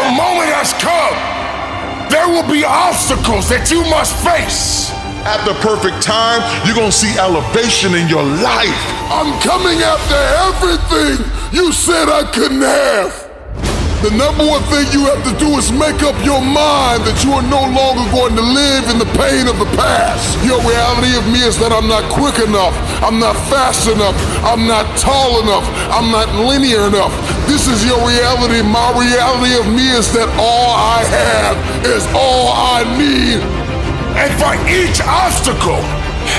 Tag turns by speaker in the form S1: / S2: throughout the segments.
S1: The moment has come. There will be obstacles that you must face.
S2: At the perfect time, you're gonna see elevation in your life.
S1: I'm coming after everything you said I couldn't have. The number one thing you have to do is make up your mind that you are no longer going to live in the pain of the past. Your reality of me is that I'm not quick enough, I'm not fast enough, I'm not tall enough, I'm not linear enough. This is your reality. My reality of me is that all I have is all I need. And for each obstacle,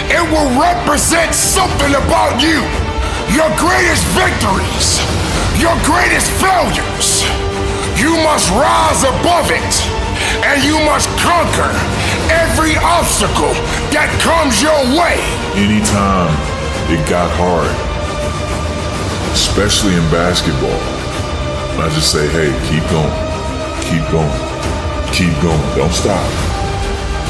S1: it will represent something about you. Your greatest victories, your greatest failures. You must rise above it, and you must conquer every obstacle that comes your way.
S3: Anytime it got hard, especially in basketball, I just say, hey, keep going, keep going, keep going, don't stop.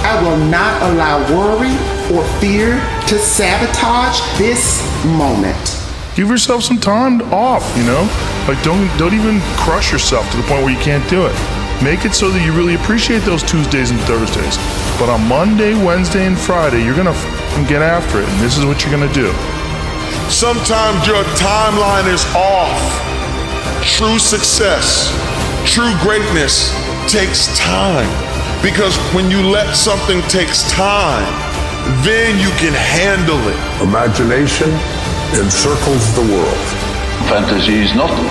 S4: I will not allow worry or fear to sabotage this moment.
S5: Give yourself some time off, you know? Like don't even crush yourself to the point where you can't do it. Make it so that you really appreciate those Tuesdays and Thursdays. But on Monday, Wednesday, and Friday, you're gonna get after it, and this is what you're gonna do.
S2: Sometimes your timeline is off. True success, true greatness takes time. Because when you let something takes time, then you can handle it.
S1: Imagination encircles the world.
S6: Fantasy is nothing.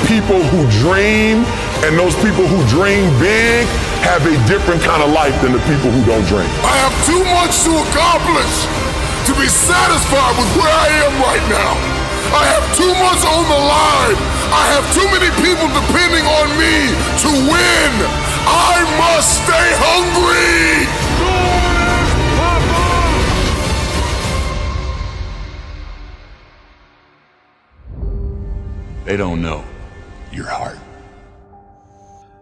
S1: People who dream and those people who dream big have a different kind of life than the people who don't dream. I have too much to accomplish to be satisfied with where I am right now. I have too much on the line. I have too many people depending on me to win. I must stay hungry.
S7: They don't know your heart.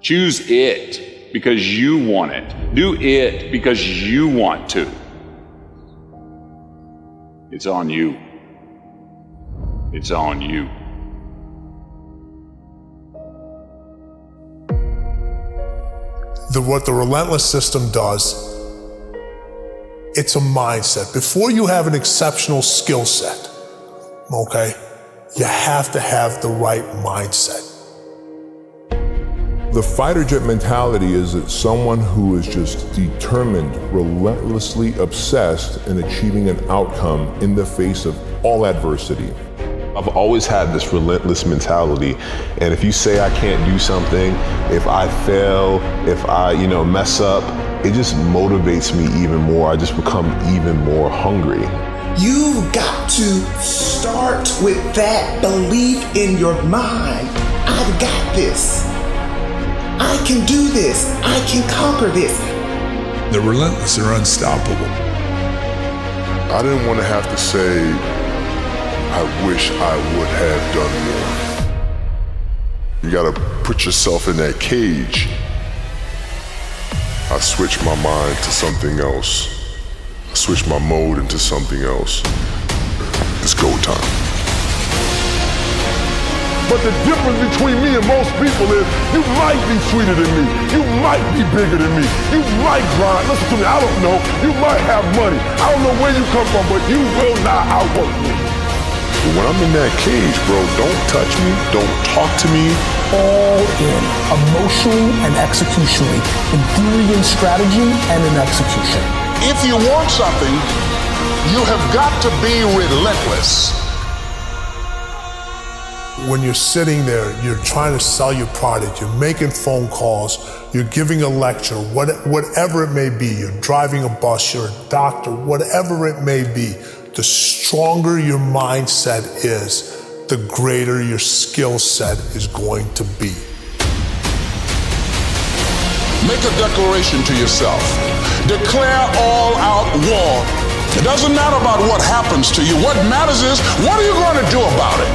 S7: Choose it because you want it. Do it because you want to. It's on you. It's on you.
S8: What the relentless system does, it's a mindset. Before you have an exceptional skill set, okay, you have to have the right mindset.
S3: The fighter jet mentality is that someone who is just determined, relentlessly obsessed in achieving an outcome in the face of all adversity.
S9: I've always had this relentless mentality, and if you say I can't do something, if I fail, if I, mess up, it just motivates me even more. I just become even more hungry.
S4: You've got to start with that belief in your mind. I've got this. I can do this. I can conquer this.
S1: The relentless are unstoppable. I didn't want to have to say, I wish I would have done more. You gotta put yourself in that cage. I switched my mind to something else. I switched my mode into something else. It's go time. But the difference between me and most people is you might be sweeter than me. You might be bigger than me. You might grind. Listen to me, I don't know. You might have money. I don't know where you come from, but you will not outwork me. But when I'm in that cage, bro, don't touch me, don't talk to me.
S10: All in, emotionally and executionally, in theory and strategy and in execution.
S2: If you want something, you have got to be relentless.
S8: When you're sitting there, you're trying to sell your product, you're making phone calls, you're giving a lecture, whatever it may be, you're driving a bus, you're a doctor, whatever it may be, the stronger your mindset is, the greater your skill set is going to be.
S2: Make a declaration to yourself. Declare all-out war. It doesn't matter about what happens to you. What matters is, what are you going to do about it?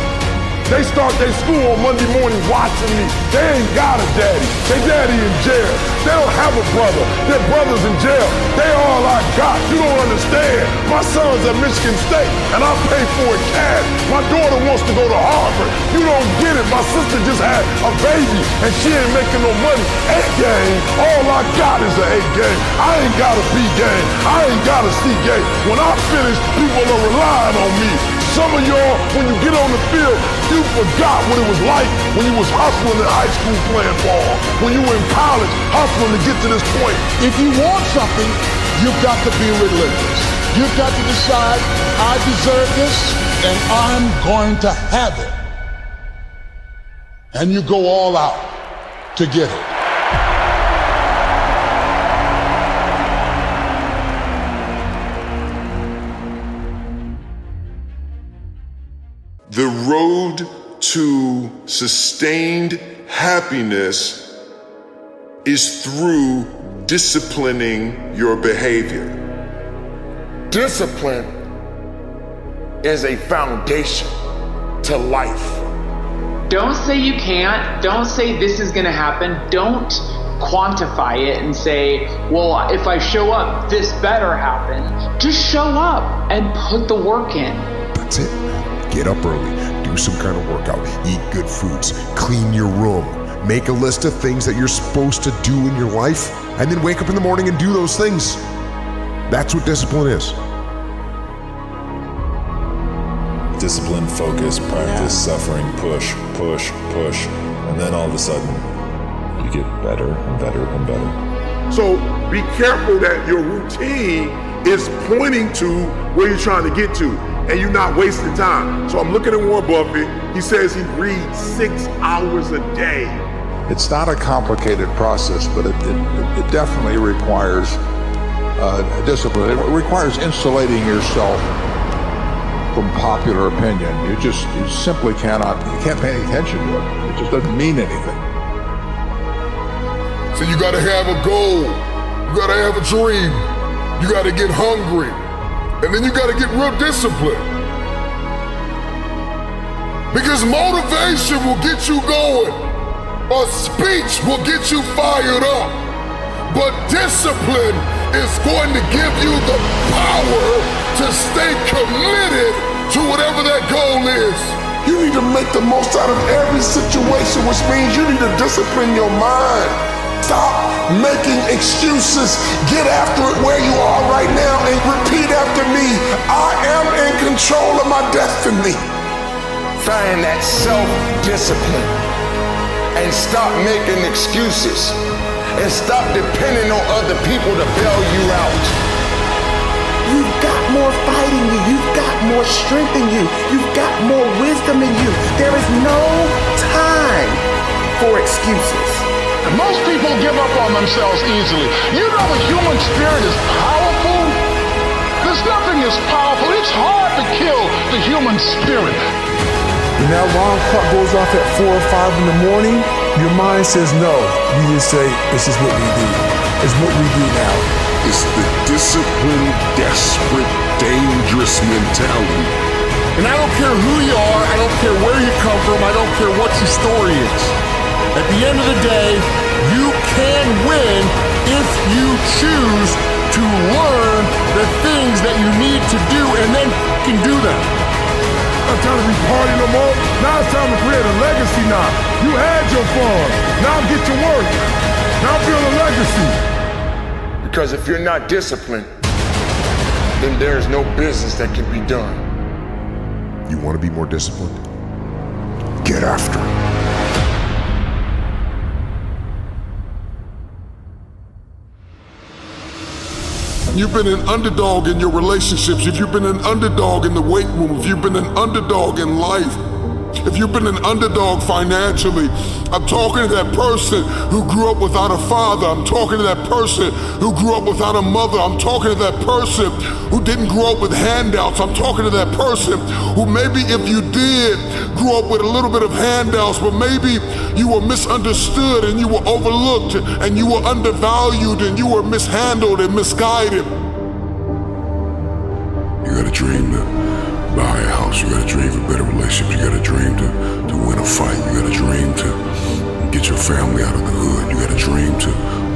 S1: They start their school on Monday morning watching me. They ain't got a daddy. Their daddy in jail. They don't have a brother. Their brother's in jail. They all I got. You don't understand. My son's at Michigan State, and I pay for it cash. My daughter wants to go to Harvard. You don't get it. My sister just had a baby, and she ain't making no money. A game. All I got is an A game. I ain't got a B game. I ain't got a C game. When I finish, people are relying on me. Some of y'all, when you get on the field, you forgot what it was like when you was hustling in high school playing ball, when you were in college hustling to get to this point.
S11: If you want something, you've got to be relentless. You've got to decide, I deserve this, and I'm going to have it. And you go all out to get it.
S2: The road to sustained happiness is through disciplining your behavior.
S1: Discipline is a foundation to life.
S12: Don't say you can't. Don't say this is going to happen. Don't quantify it and say, well, if I show up, this better happen. Just show up and put the work in.
S13: That's it. Get up early, do some kind of workout, eat good foods, clean your room, make a list of things that you're supposed to do in your life, and then wake up in the morning and do those things. That's what discipline is.
S14: Discipline, focus, practice, suffering, push, and then all of a sudden, you get better and better and better.
S1: So be careful that your routine is pointing to where you're trying to get to, and you're not wasting time. So I'm looking at Warren Buffett. He says he reads 6 hours a day.
S11: It's not a complicated process, but it definitely requires discipline. It requires insulating yourself from popular opinion. You simply you can't pay any attention to it. It just doesn't mean anything.
S1: So you gotta have a goal. You gotta have a dream. You gotta get hungry. And then you gotta get real disciplined. Because motivation will get you going. A speech will get you fired up. But discipline is going to give you the power to stay committed to whatever that goal is. You need to make the most out of every situation, which means you need to discipline your mind. Stop making excuses. Get after it where you are right now and repeat after me. I am in control of my destiny.
S15: Find that self-discipline and stop making excuses and stop depending on other people to bail you out.
S4: You've got more fight in you. You've got more strength in you. You've got more wisdom in you. There is no time for excuses.
S11: Most people give up on themselves easily. You know the human spirit is powerful. There's nothing as powerful. It's hard to kill the human spirit.
S16: When that alarm clock goes off at 4 or 5 in the morning, your mind says no. You just say, this is what we do. It's what we do now.
S1: It's the disciplined, desperate, dangerous mentality. And I don't care who you are, I don't care where you come from, I don't care what your story is. At the end of the day, you can win if you choose to learn the things that you need to do and then can do them. Not time to be partying no more. Now it's time to create a legacy now. You had your fun. Now get to work. Now build a legacy.
S15: Because if you're not disciplined, then there's no business that can be done.
S13: You want to be more disciplined? Get after it.
S1: You've been an underdog in your relationships, if you've been an underdog in the weight room, if you've been an underdog in life, if you've been an underdog financially, I'm talking to that person who grew up without a father. I'm talking to that person who grew up without a mother. I'm talking to that person who didn't grow up with handouts. I'm talking to that person who maybe if you did grow up with a little bit of handouts, but maybe you were misunderstood and you were overlooked and you were undervalued and you were mishandled and misguided.
S17: You got a dream to
S1: buy a house. You got a dream for better relationships. You got a dream to win a fight. You got a dream to get your family out of the hood. You got a dream to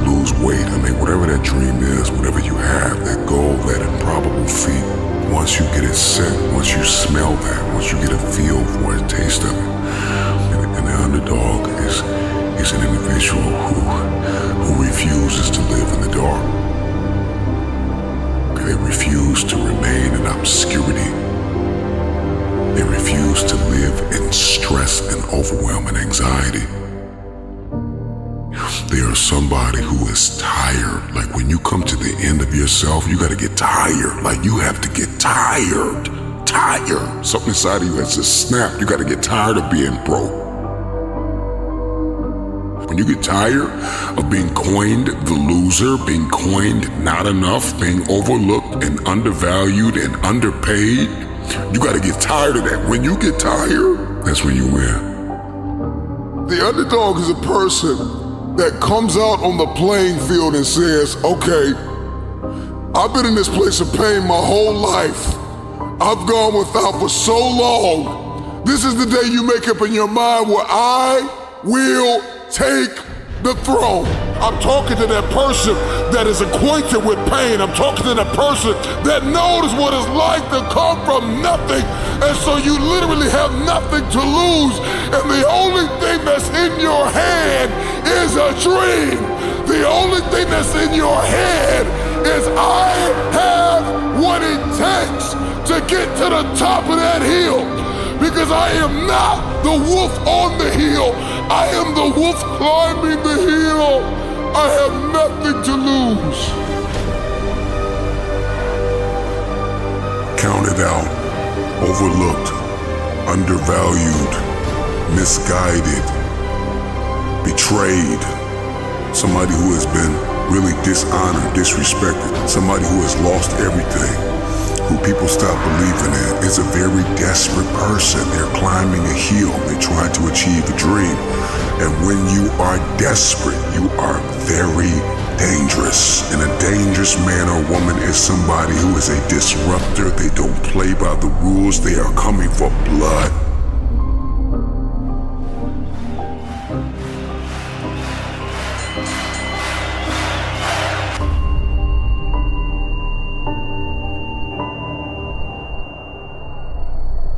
S1: lose weight. I mean, whatever that dream is, whatever you have, that goal, that improbable feat, once you get it set, once you smell that, once you get a feel for it, taste of it, and the underdog is an individual who refuses to live in the dark. They refuse to remain in obscurity. They refuse to live in stress and overwhelm and anxiety. They are somebody who is tired. Like when you come to the end of yourself, you gotta get tired. Like you have to get tired. Tired. Something inside of you has just snapped. You gotta get tired of being broke. When you get tired of being coined the loser, being coined not enough, being overlooked and undervalued and underpaid, you gotta get tired of that. When you get tired, that's when you win. The underdog is a person that comes out on the playing field and says, okay, I've been in this place of pain my whole life. I've gone without for so long. This is the day you make up in your mind where I will take the throne. I'm talking to that person that is acquainted with pain. I'm talking to that person that knows what it's like to come from nothing. And so you literally have nothing to lose. And the only thing that's in your head is a dream. The only thing that's in your head is I have what it takes to get to the top of that hill. Because I am not the wolf on the hill. I am the wolf climbing the hill. I have nothing to lose. Counted out, overlooked, undervalued, misguided, betrayed. Somebody who has been really dishonored, disrespected. Somebody who has lost everything. Who people stop believing in. It's a very desperate person. They're climbing a hill. They're trying to achieve a dream. And when you are desperate, you are very dangerous. And a dangerous man or woman is somebody who is a disruptor. They don't play by the rules. They are coming for blood.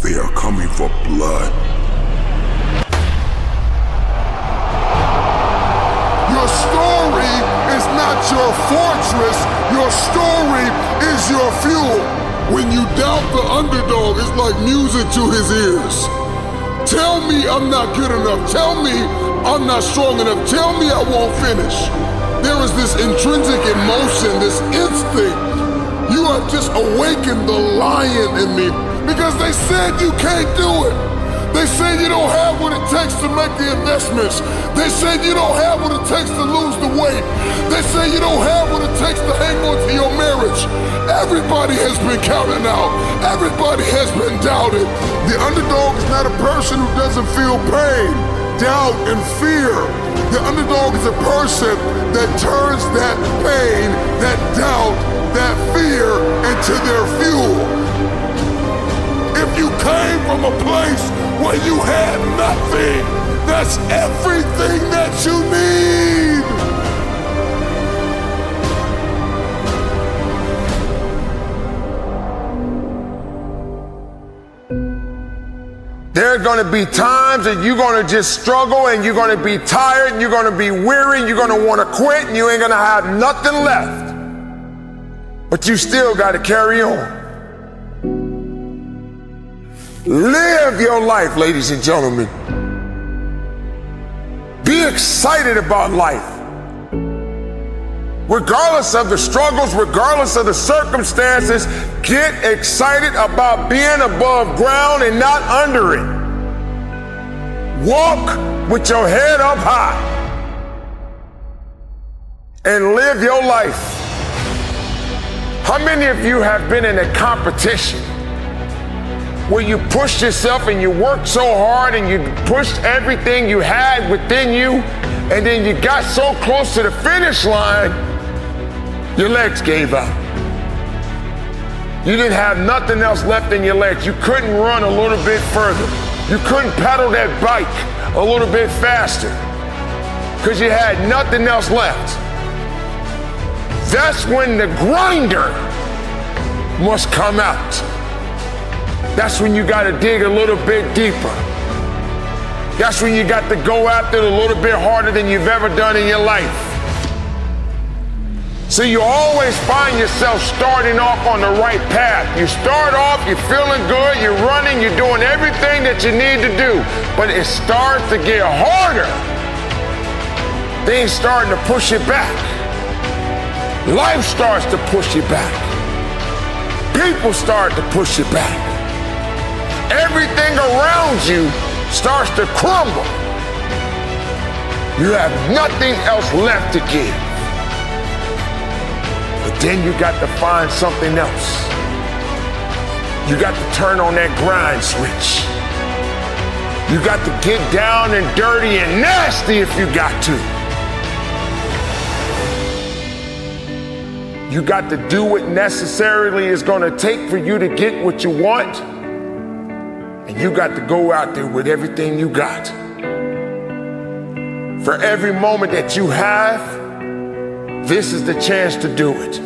S1: They are coming for blood. Your story is not your fortress. Your story is your fuel. When you doubt the underdog, it's like music to his ears. Tell me I'm not good enough. Tell me I'm not strong enough. Tell me I won't finish. There is this intrinsic emotion, this instinct. You have just awakened the lion in me. Because they said you can't do it. They said you don't have what it takes to make the investments. They said you don't have what it takes to lose the weight. They say you don't have what it takes to hang on to your marriage. Everybody has been counted out. Everybody has been doubted. The underdog is not a person who doesn't feel pain, doubt, and fear. The underdog is a person that turns that pain, that doubt, that fear into their fuel. If you came from a place where you had nothing, that's everything that you need.
S15: There are going to be times that you're going to just struggle and you're going to be tired and you're going to be weary and you're going to want to quit and you ain't going to have nothing left. But you still got to carry on. Live your life, ladies and gentlemen. Be excited about life. Regardless of the struggles, regardless of the circumstances, get excited about being above ground and not under it. Walk with your head up high and live your life. How many of you have been in a competition where you pushed yourself and you worked so hard and you pushed everything you had within you, and then you got so close to the finish line, your legs gave out? You didn't have nothing else left in your legs. You couldn't run a little bit further. You couldn't pedal that bike a little bit faster because you had nothing else left. That's when the grinder must come out. That's when you got to dig a little bit deeper. That's when you got to go after it a little bit harder than you've ever done in your life. So you always find yourself starting off on the right path. You start off, you're feeling good, you're running, you're doing everything that you need to do, but it starts to get harder. Things starting to push you back. Life starts to push you back. People start to push you back. Everything around you starts to crumble. You have nothing else left to give. But then you got to find something else. You got to turn on that grind switch. You got to get down and dirty and nasty if you got to. You got to do what necessarily is going to take for you to get what you want. And you got to go out there with everything you got. For every moment that you have, this is the chance to do it.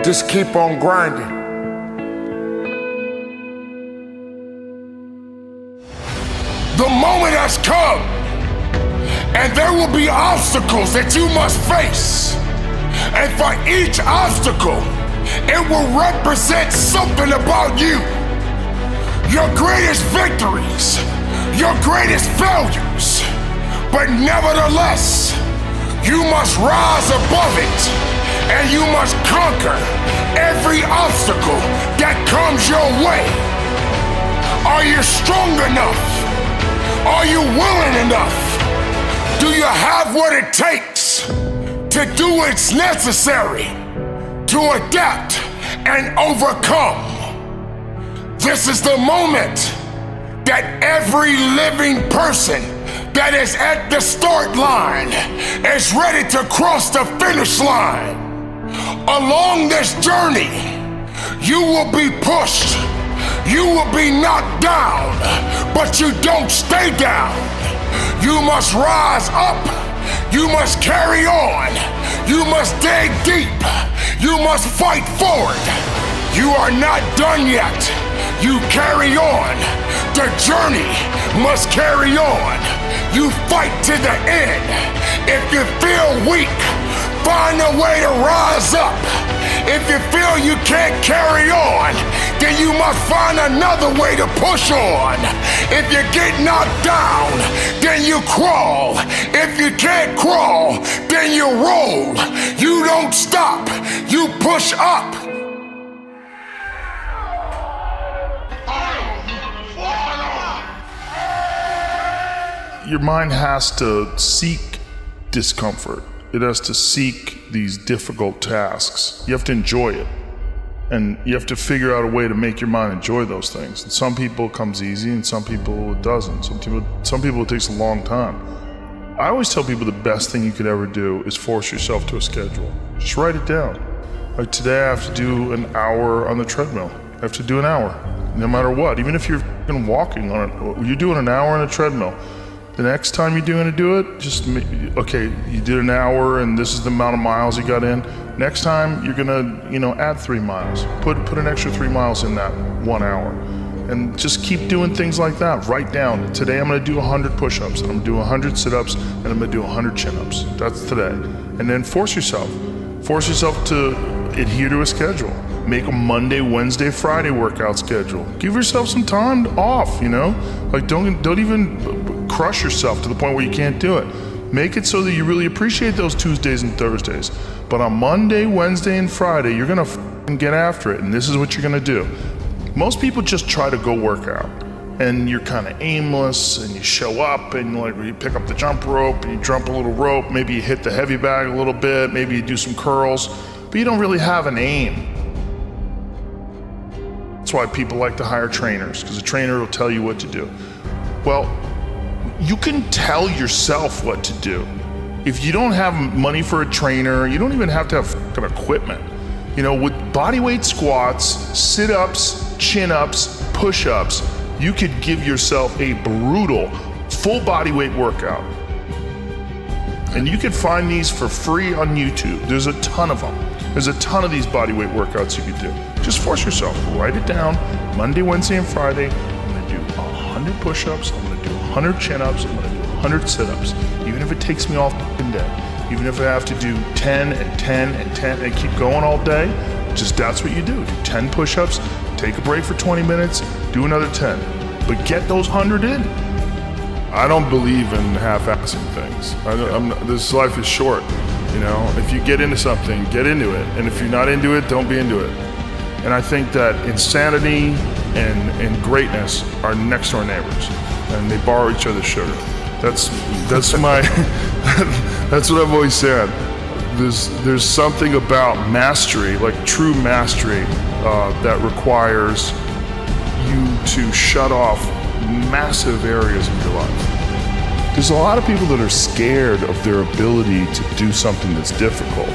S15: Just keep on grinding.
S1: The moment has come, and there will be obstacles that you must face. And for each obstacle, it will represent something about you. Your greatest victories, your greatest failures. But nevertheless, you must rise above it, and you must conquer every obstacle that comes your way. Are you strong enough? Are you willing enough? Do you have what it takes to do what's necessary to adapt and overcome? This is the moment that every living person that is at the start line is ready to cross the finish line. Along this journey, you will be pushed, you will be knocked down, but you don't stay down. You must rise up, you must carry on, you must dig deep, you must fight forward. You are not done yet. You carry on. The journey must carry on. You fight to the end. If you feel weak, find a way to rise up. If you feel you can't carry on, then you must find another way to push on. If you get knocked down, then you crawl. If you can't crawl, then you roll. You don't stop. You push up.
S5: Your mind has to seek discomfort. It has to seek these difficult tasks. You have to enjoy it. And you have to figure out a way to make your mind enjoy those things. And some people it comes easy and some people it doesn't. Some people it takes a long time. I always tell people the best thing you could ever do is force yourself to a schedule. Just write it down. Like today I have to do an hour on the treadmill. I have to do an hour, no matter what. Even if you're walking on it, you're doing an hour on a treadmill. The next time you're going to do it, just, okay, you did an hour and this is the amount of miles you got in. Next time you're going to, add 3 miles. Put an extra 3 miles in that 1 hour. And just keep doing things like that. Write down, today I'm going to do 100 push-ups, and I'm going to do 100 sit-ups, and I'm going to do 100 chin-ups. That's today. And then force yourself. Force yourself to adhere to a schedule. Make a Monday, Wednesday, Friday workout schedule. Give yourself some time off, Like don't even crush yourself to the point where you can't do it. Make it so that you really appreciate those Tuesdays and Thursdays. But on Monday, Wednesday, and Friday, you're gonna get after it, and this is what you're gonna do. Most people just try to go work out, and you're kind of aimless, and you show up, and you pick up the jump rope, and you jump a little rope, maybe you hit the heavy bag a little bit, maybe you do some curls, but you don't really have an aim. That's why people like to hire trainers, because a trainer will tell you what to do. Well, you can tell yourself what to do. If you don't have money for a trainer, you don't even have to have fucking equipment. You know, with bodyweight squats, sit-ups, chin-ups, push-ups, you could give yourself a brutal full bodyweight workout. And you can find these for free on YouTube. There's a ton of them. There's a ton of these bodyweight workouts you could do. Just force yourself, write it down. Monday, Wednesday, and Friday, I'm gonna do 100 push-ups, I'm gonna do 100 chin-ups, I'm gonna do 100 sit-ups. Even if it takes me all f***ing day. Even if I have to do 10 and 10 and 10 and keep going all day, just that's what you do. Do 10 push-ups, take a break for 20 minutes, do another 10. But get those 100 in. I don't believe in half-assing things. This life is short, you know? If you get into something, get into it. And if you're not into it, don't be into it. And I think that insanity and greatness are next door neighbors, and they borrow each other's sugar. That's my, that's what I've always said. There's something about mastery, like true mastery, that requires you to shut off massive areas of your life. There's a lot of people that are scared of their ability to do something that's difficult.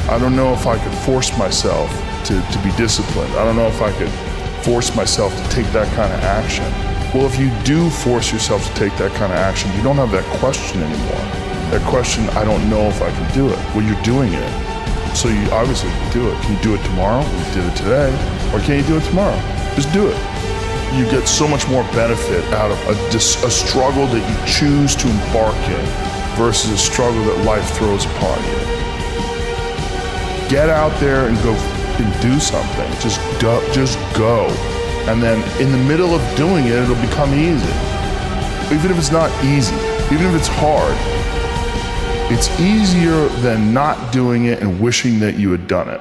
S5: I don't know if I could force myself to be disciplined. I don't know if I could force myself to take that kind of action. Well, if you do force yourself to take that kind of action, you don't have that question anymore. That question, I don't know if I can do it. Well, you're doing it. So you obviously can do it. Can you do it tomorrow? You did it today. Or can you do it tomorrow? Just do it. You get so much more benefit out of a struggle that you choose to embark in versus a struggle that life throws upon you. Get out there and go and do something. Just go. And then in the middle of doing it, it'll become easy. Even if it's not easy, even if it's hard, it's easier than not doing it and wishing that you had done it.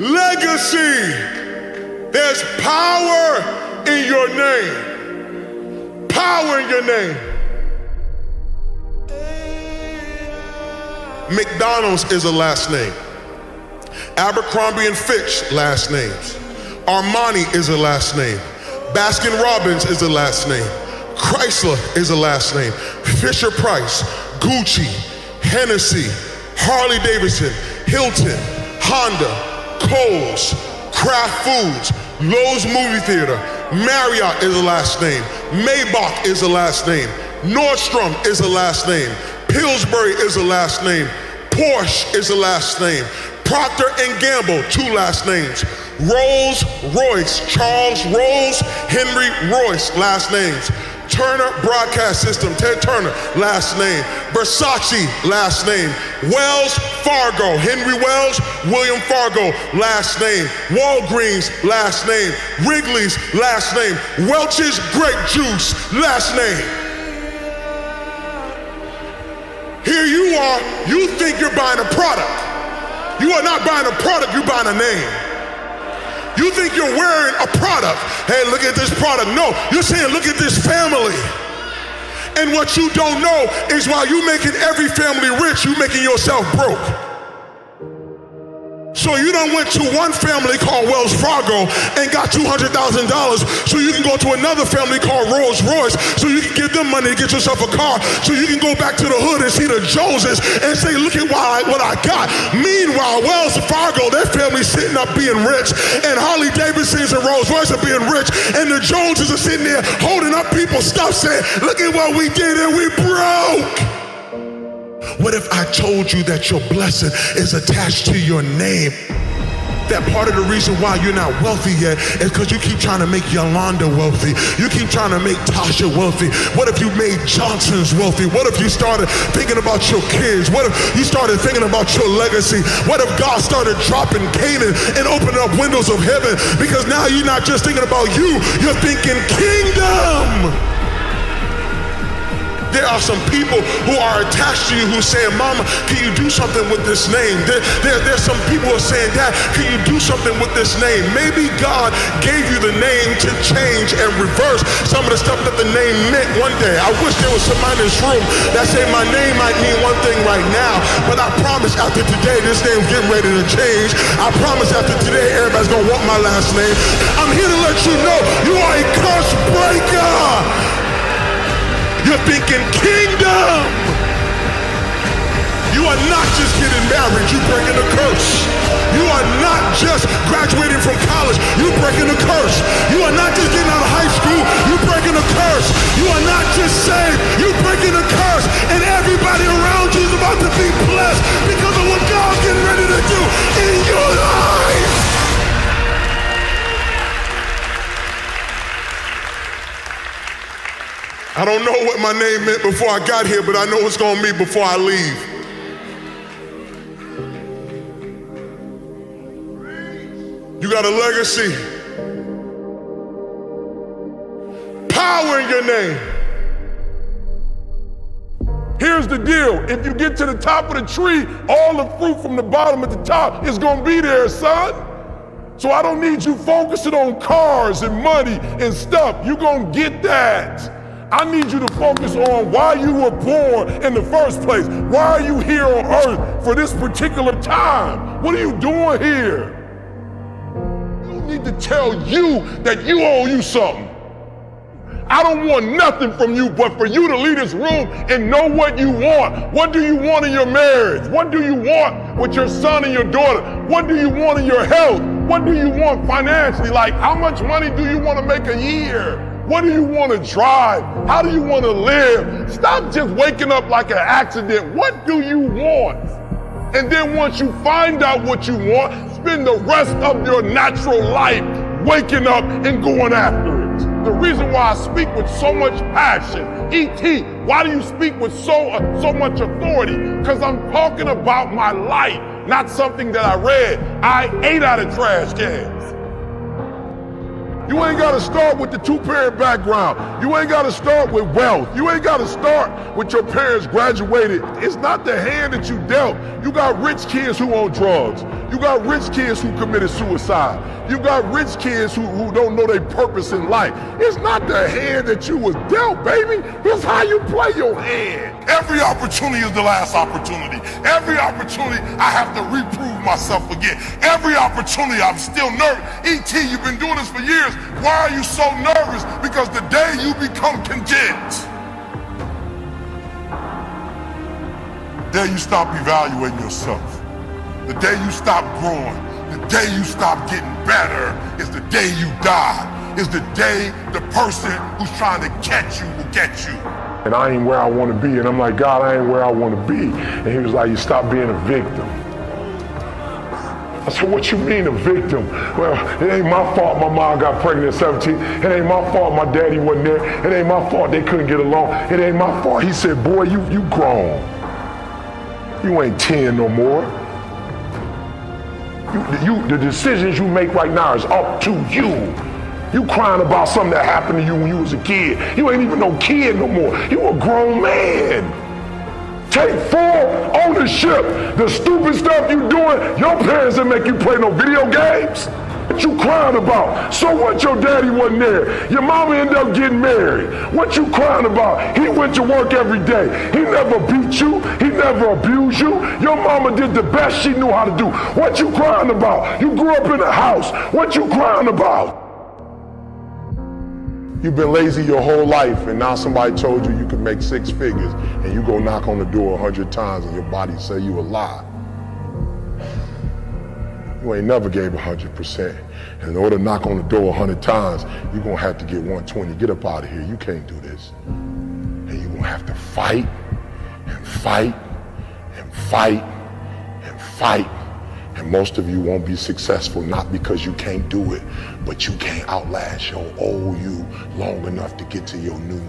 S2: Legacy. There's power in your name. Power in your name. McDonald's is a last name. Abercrombie and Fitch, last names. Armani is a last name. Baskin Robbins is a last name. Chrysler is a last name. Fisher Price, Gucci, Hennessy, Harley Davidson, Hilton, Honda, Kohl's, Kraft Foods, Lowe's Movie Theater, Marriott is a last name. Maybach is a last name. Nordstrom is a last name. Pillsbury is a last name. Porsche is a last name. Procter & Gamble, 2 last names. Rolls Royce, Charles Rolls, Henry Royce, last names. Turner Broadcast System, Ted Turner, last name. Versace, last name. Wells Fargo, Henry Wells, William Fargo, last name. Walgreens, last name. Wrigley's, last name. Welch's Grape Juice, last name. Here you are, you think you're buying a product. You are not buying a product, you're buying a name. You think you're wearing a product. Hey, look at this product. No, you're saying, look at this family. And what you don't know is while you're making every family rich, you're making yourself broke. So you done went to one family called Wells Fargo and got $200,000 so you can go to another family called Rolls Royce so you can give them money to get yourself a car so you can go back to the hood and see the Joneses and say, look at what I got. Meanwhile, Wells Fargo, their family's sitting up being rich, and Harley Davidsons and Rolls Royce are being rich, and the Joneses are sitting there holding up people's stuff saying, look at what we did and we broke. What if I told you that your blessing is attached to your name? That part of the reason why you're not wealthy yet is because you keep trying to make Yolanda wealthy. You keep trying to make Tasha wealthy. What if you made Johnson's wealthy? What if you started thinking about your kids? What if you started thinking about your legacy? What if God started dropping Canaan and opening up windows of heaven? Because now you're not just thinking about you, you're thinking kingdom. There are some people who are attached to you who are saying, Mama, can you do something with this name? There's some people who are saying, Dad, can you do something with this name? Maybe God gave you the name to change and reverse some of the stuff that the name meant one day. I wish there was somebody in this room that said my name might mean one thing right now, but I promise after today, this name's getting ready to change. I promise after today, everybody's gonna want my last name. I'm here to let you know you are a curse breaker. Your
S1: you're thinking kingdom. You are not just getting married, you're breaking a curse. You are not just graduating from college, you're breaking a curse. You are not just getting out of high school, you're breaking a curse. You are not just saved, you're breaking a curse. And everybody around you is about to be blessed because of what God's getting ready to do in your life. I don't know what my name meant before I got here, but I know it's gonna mean before I leave. You got a legacy. Power in your name.
S5: Here's the deal. If you get to the top of the tree, all the fruit from the bottom at the top is gonna be there, son. So I don't need you focusing on cars and money and stuff. You're gonna get that. I need you to focus on why you were born in the first place. Why are you here on earth for this particular time? What are you doing here? Need to tell you that you owe you something. I don't want nothing from you but for you to leave this room and know what you want. What do you want in your marriage? What do you want with your son and your daughter? What do you want in your health? What do you want financially? Like, how much money do you want to make a year? What do you want to drive? How do you want to live? Stop just waking up like an accident. What do you want? And then once you find out what you want, spend the rest of your natural life waking up and going after it. The reason why I speak with so much passion, E.T., why do you speak with so much authority? Because I'm talking about my life, not something that I read. I ate out of trash cans. You ain't got to start with the two-parent background. You ain't got to start with wealth. You ain't got to start with your parents graduated. It's not the hand that you dealt. You got rich kids who own drugs. You got rich kids who committed suicide. You got rich kids who don't know their purpose in life. It's not the hand that you was dealt, baby. It's how you play your hand. Every opportunity is the last opportunity. Every opportunity I have to reprove myself again. Every opportunity I'm still nervous. E.T., you've been doing this for years. Why are you so nervous? Because the day you become content, the day you stop evaluating yourself, the day you stop growing, the day you stop getting better is the day you die. Is the day the person who's trying to catch you will get you. And I ain't where I want to be. And I'm like, God, I ain't where I want to be. And he was like, you stop being a victim. I said, what you mean a victim? Well, it ain't my fault my mom got pregnant at 17. It ain't my fault my daddy wasn't there. It ain't my fault they couldn't get along. It ain't my fault. He said, boy, you grown. You ain't 10 no more. The decisions you make right now is up to you. You crying about something that happened to you when you was a kid. You ain't even no kid no more. You a grown man. Take full ownership. The stupid stuff you doing, your parents didn't make you play no video games. What you crying about? So what your daddy wasn't there? Your mama ended up getting married. What you crying about? He went to work every day. He never beat you. He never abused you. Your mama did the best she knew how to do. What you crying about? You grew up in a house. What you crying about? You've been lazy your whole life, and now somebody told you you could make 6 figures, and you go knock on the door 100 times, and your body say you a lie. You ain't never gave 100%. And in order to knock on the door 100 times, you're gonna have to get 120. Get up out of here. You can't do this. And you're gonna have to fight and fight and fight and fight. And most of you won't be successful, not because you can't do it, but you can't outlast your old you long enough to get to your new.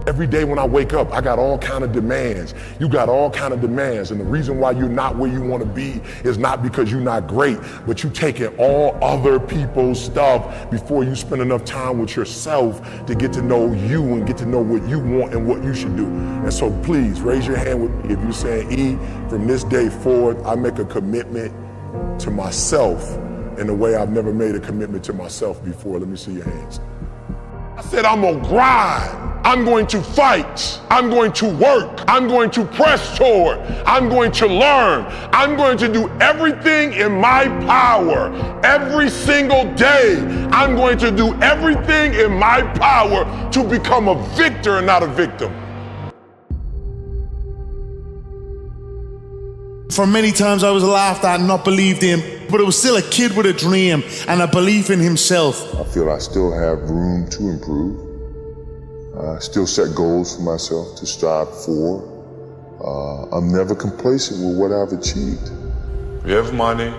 S5: Every day when I wake up, I got all kind of demands. You got all kind of demands. And the reason why you're not where you want to be is not because you're not great, but you taking all other people's stuff before you spend enough time with yourself to get to know you and get to know what you want and what you should do. And so please raise your hand with me if you're saying, E, from this day forward, I make a commitment to myself in a way I've never made a commitment to myself before. Let me see your hands. I said, I'm gonna grind.
S2: I'm going to fight. I'm going to work. I'm going to press toward. I'm going to learn. I'm going to do everything in my power every single day. I'm going to do everything in my power to become a victor and not a victim.
S17: For many times I was laughed at and not believed in, but it was still a kid with a dream and a belief in himself.
S3: I feel I still have room to improve. I still set goals for myself to strive for. I'm never complacent with what I've achieved.
S18: We have money,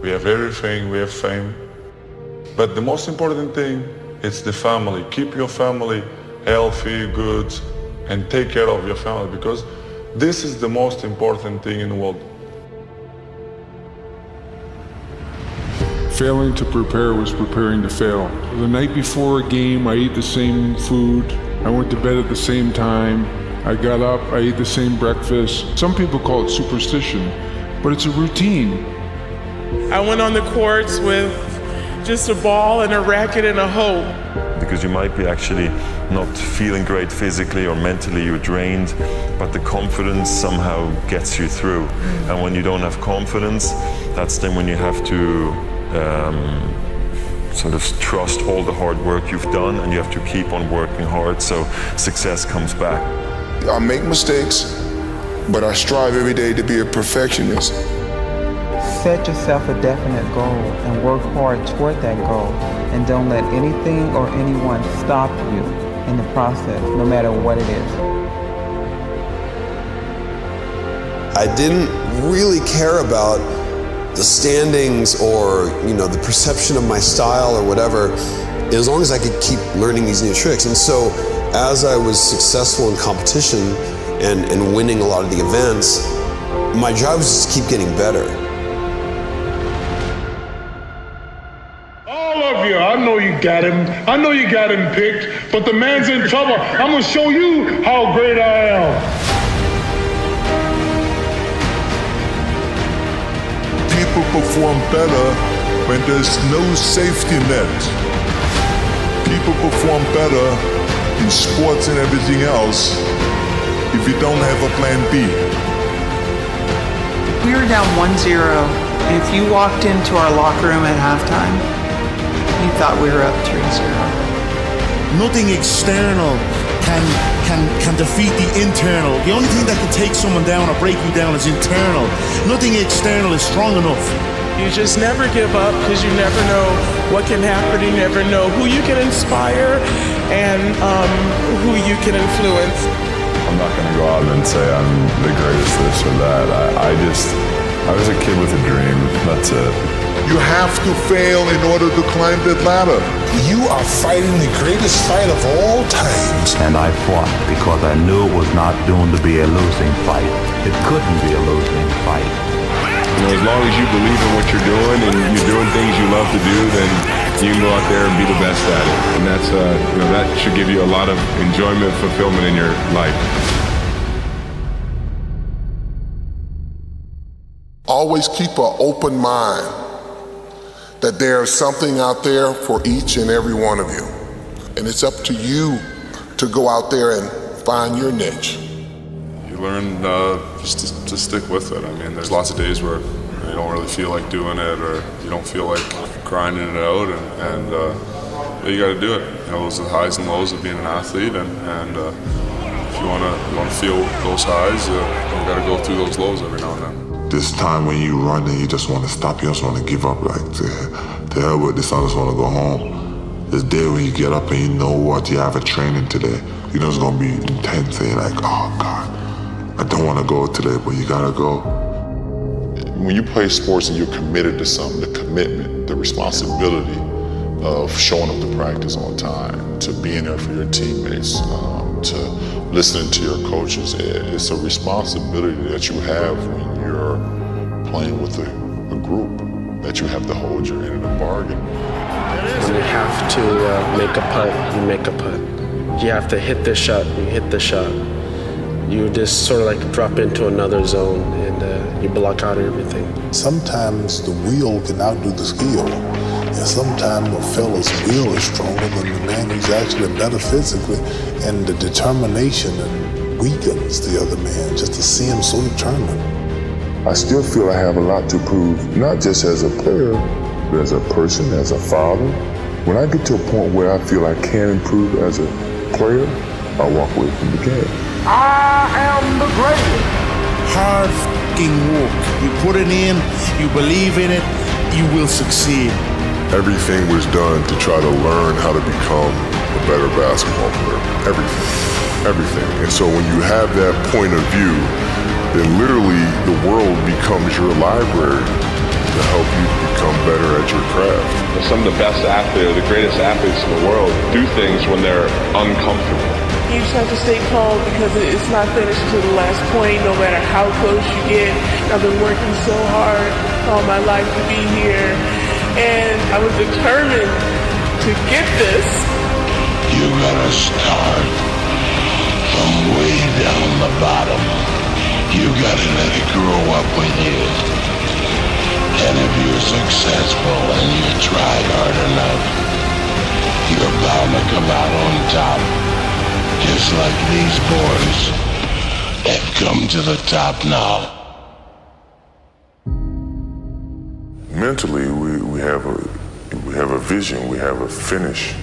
S18: we have everything, we have fame. But the most important thing is the family. Keep your family healthy, good, and take care of your family, because this is the most important thing in the world.
S19: Failing to prepare was preparing to fail. The night before a game, I ate the same food. I went to bed at the same time. I got up, I ate the same breakfast. Some people call it superstition, but it's a routine.
S20: I went on the courts with just a ball and a racket and a hope.
S14: Because you might be actually not feeling great physically or mentally, you're drained, but the confidence somehow gets you through. And when you don't have confidence, that's then when you have to sort of trust all the hard work you've done, and you have to keep on working hard so success comes back.
S1: I make mistakes, but I strive every day to be a perfectionist.
S21: Set yourself a definite goal and work hard toward that goal, and don't let anything or anyone stop you in the process, no matter what it is.
S22: I didn't really care about the standings or, the perception of my style or whatever, as long as I could keep learning these new tricks. And so as I was successful in competition and winning a lot of the events, my job was just to keep getting better.
S5: All of you, I know you got him. I know you got him picked, but the man's in trouble. I'm gonna show you how great I am.
S3: People perform better when there's no safety net. People perform better in sports and everything else if you don't have a plan B.
S21: We were down 1-0. If you walked into our locker room at halftime, you thought we were up 3-0.
S17: Nothing external can defeat the internal. The only thing that can take someone down or break you down is internal. Nothing external is strong enough.
S20: You just never give up, because you never know what can happen. You never know who you can inspire and who you can influence.
S14: I'm not going to go out and say I'm the greatest this or that. I was a kid with a dream. That's it.
S1: You have to fail in order to climb that ladder.
S23: You are fighting the greatest fight of all times.
S24: And I fought because I knew it was not doomed to be a losing fight. It couldn't be a losing fight.
S9: As long as you believe in what you're doing and you're doing things you love to do, then you can go out there and be the best at it. And that's, that should give you a lot of enjoyment, fulfillment in your life.
S1: Always keep an open mind that there's something out there for each and every one of you. And it's up to you to go out there and find your niche.
S18: You learn just to stick with it. I mean, there's lots of days where you don't really feel like doing it, or you don't feel like grinding it out, and you got to do it. Those are the highs and lows of being an athlete, and if you want to feel those highs, you got to go through those lows every now and then.
S1: This time when you run and you just want to stop, you just want to give up, like, to hell with this, I just want to go home. This day when you get up and you know what, you have a training today, you know it's going to be intense, and you're like, oh God, I don't want to go today, but you got to go.
S2: When you play sports and you're committed to something, the commitment, the responsibility of showing up to practice on time, to being there for your teammates, to listening to your coaches, it's a responsibility that you have when you're playing with a group, that you have to hold your end of the bargain.
S25: When you have to make a punt, you make a punt. You have to hit this shot, you hit the shot. You just sort of like drop into another zone, and you block out everything.
S23: Sometimes the will can outdo the skill. And sometimes a fella's will is stronger than the man who's actually better physically, and the determination weakens the other man just to see him so determined.
S3: I still feel I have a lot to prove, not just as a player, but as a person, as a father. When I get to a point where I feel I can improve as a player, I walk away from the game.
S15: I am the greatest.
S17: Hard f***ing work. You put it in, you believe in it, you will succeed.
S3: Everything was done to try to learn how to become a better basketball player. Everything. And so when you have that point of view, then literally the world becomes your library to help you become better at your craft.
S6: Some of the best athletes, the greatest athletes in the world, do things when they're uncomfortable.
S20: You just have to stay calm because it's not finished to the last point, no matter how close you get. I've been working so hard all my life to be here, and I was determined to get this.
S7: You gotta start from way down the bottom. You gotta let it grow up with you. And if you're successful and you try hard enough, you're bound to come out on top. Just like these boys that come to the top now.
S3: Mentally, we have a vision, we have a finish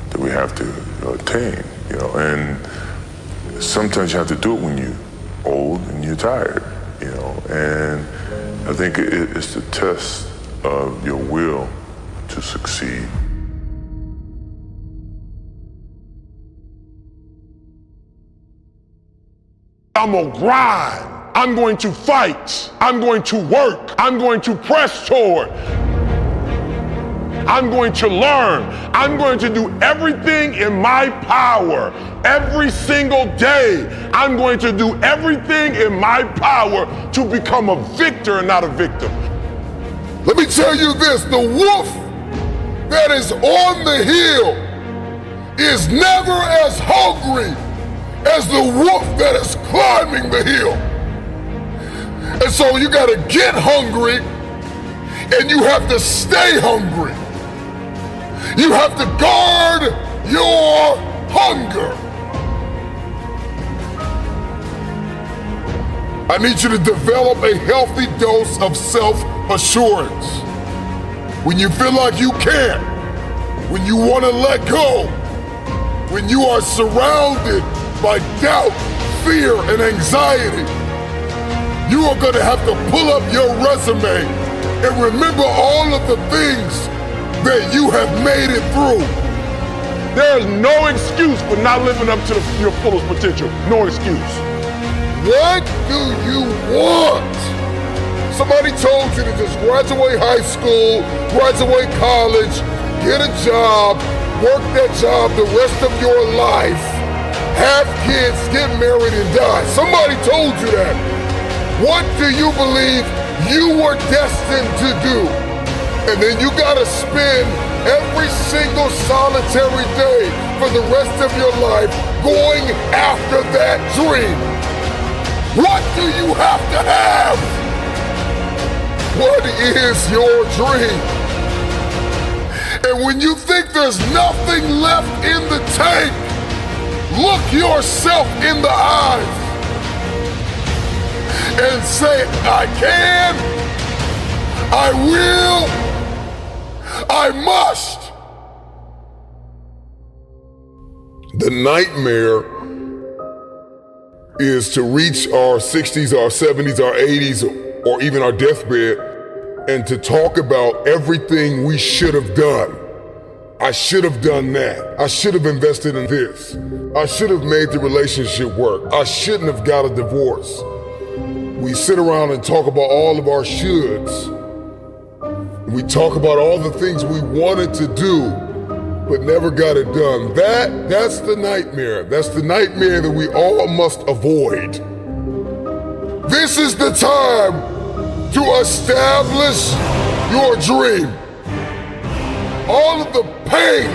S3: that we have to attain, and sometimes you have to do it when you're old and you're tired, and I think it's the test of your will to succeed.
S2: I'm gonna grind. I'm going to fight. I'm going to work. I'm going to press toward. I'm going to learn. I'm going to do everything in my power every single day. I'm going to do everything in my power to become a victor and not a victim.
S1: Let me tell you this, the wolf that is on the hill is never as hungry as the wolf that is climbing the hill. And so you gotta get hungry and you have to stay hungry. You have to guard your hunger. I need you to develop a healthy dose of self-assurance. When you feel like you can't, when you wanna let go, when you are surrounded by doubt, fear, and anxiety, you are gonna have to pull up your resume and remember all of the things that you have made it through.
S2: There is no excuse for not living up to your fullest potential. No excuse.
S1: What do you want? Somebody told you to just graduate high school, graduate college, get a job, work that job the rest of your life, have kids, get married, and die. Somebody told you that. What do you believe you were destined to do? And then you gotta spend every single solitary day for the rest of your life going after that dream. What do you have to have? What is your dream? And when you think there's nothing left in the tank, look yourself in the eyes and say, I can, I will, I must. The nightmare is to reach our 60s, our 70s, our 80s, or even our deathbed, and to talk about everything we should have done. I should have done that. I should have invested in this. I should have made the relationship work. I shouldn't have got a divorce. We sit around and talk about all of our shoulds. We talk about all the things we wanted to do, but never got it done. That's the nightmare. That's the nightmare that we all must avoid. This is the time to establish your dream. All of the pain,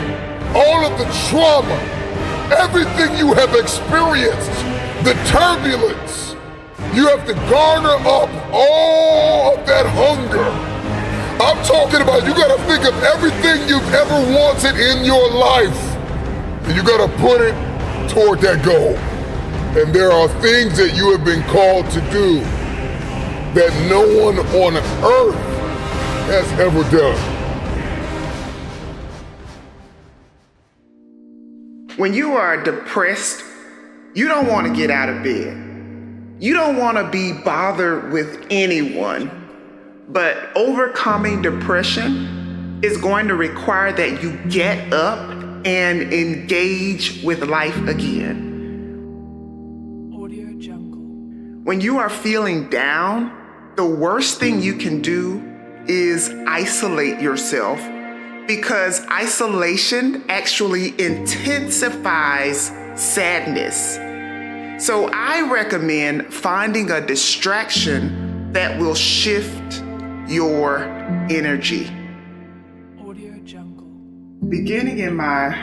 S1: all of the trauma, everything you have experienced, the turbulence, you have to garner up all of that hunger. I'm talking about you gotta think of everything you've ever wanted in your life. And you gotta put it toward that goal. And there are things that you have been called to do that no one on earth has ever done.
S4: When you are depressed, you don't want to get out of bed. You don't want to be bothered with anyone. But overcoming depression is going to require that you get up and engage with life again. When you are feeling down, the worst thing you can do is isolate yourself, because isolation actually intensifies sadness. So I recommend finding a distraction that will shift your energy. Beginning in my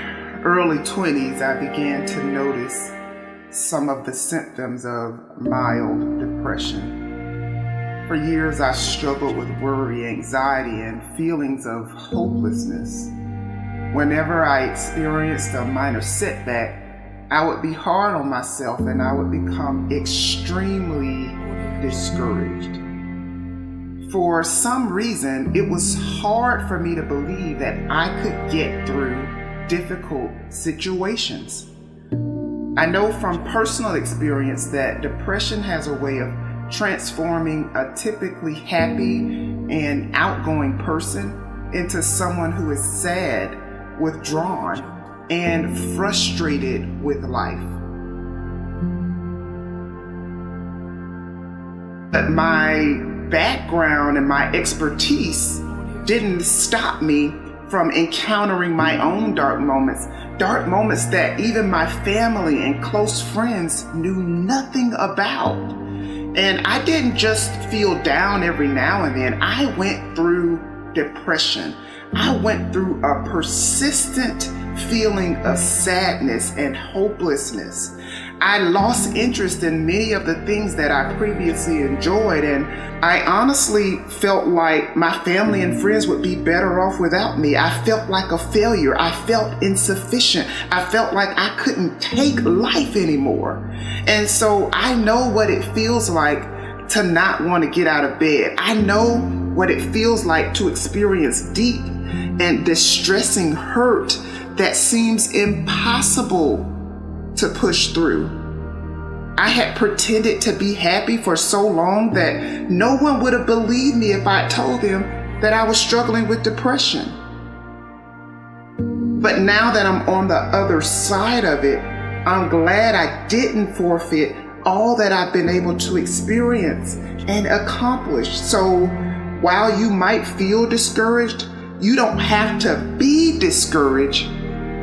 S4: early 20s, I began to notice some of the symptoms of mild depression. For years, I struggled with worry, anxiety, and feelings of hopelessness. Whenever I experienced a minor setback, I would be hard on myself and I would become extremely discouraged. For some reason, it was hard for me to believe that I could get through difficult situations. I know from personal experience that depression has a way of transforming a typically happy and outgoing person into someone who is sad, withdrawn, and frustrated with life. But my background and my expertise didn't stop me from encountering my own dark moments that even my family and close friends knew nothing about. And I didn't just feel down every now and then. I went through depression. I went through a persistent feeling of sadness and hopelessness. I lost interest in many of the things that I previously enjoyed, and I honestly felt like my family and friends would be better off without me. I felt like a failure. I felt insufficient. I felt like I couldn't take life anymore. And so I know what it feels like to not want to get out of bed. I know what it feels like to experience deep and distressing hurt that seems impossible to push through. I had pretended to be happy for so long that no one would have believed me if I told them that I was struggling with depression. But now that I'm on the other side of it, I'm glad I didn't forfeit all that I've been able to experience and accomplish. So while you might feel discouraged, you don't have to be discouraged,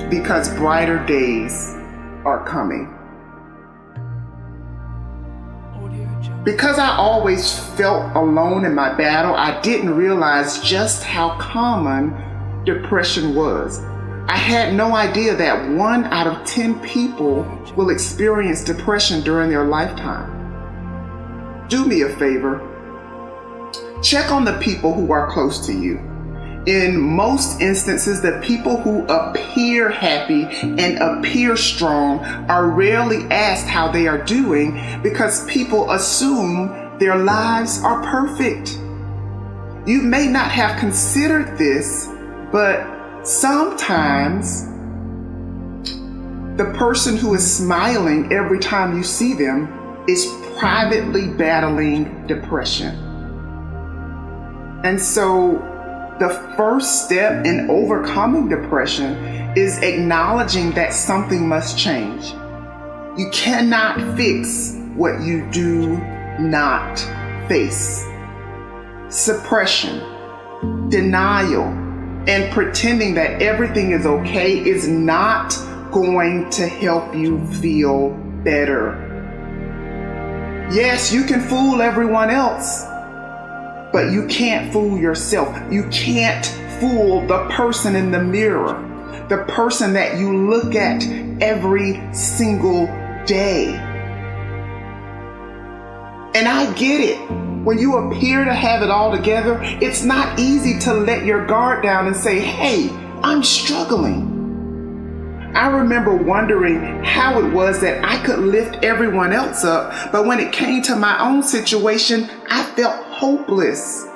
S4: because brighter days are coming. Because I always felt alone in my battle, I didn't realize just how common depression was. I had no idea that 1 out of 10 people will experience depression during their lifetime. Do me a favor. Check on the people who are close to you. In most instances, the people who appear happy and appear strong are rarely asked how they are doing, because people assume their lives are perfect. You may not have considered this, but sometimes the person who is smiling every time you see them is privately battling depression. And so the first step in overcoming depression is acknowledging that something must change. You cannot fix what you do not face. Suppression, denial, and pretending that everything is okay is not going to help you feel better. Yes, you can fool everyone else, but you can't fool yourself. You can't fool the person in the mirror, the person that you look at every single day. And I get it. When you appear to have it all together, it's not easy to let your guard down and say, hey, I'm struggling. I remember wondering how it was that I could lift everyone else up, but when it came to my own situation, I felt hopeless.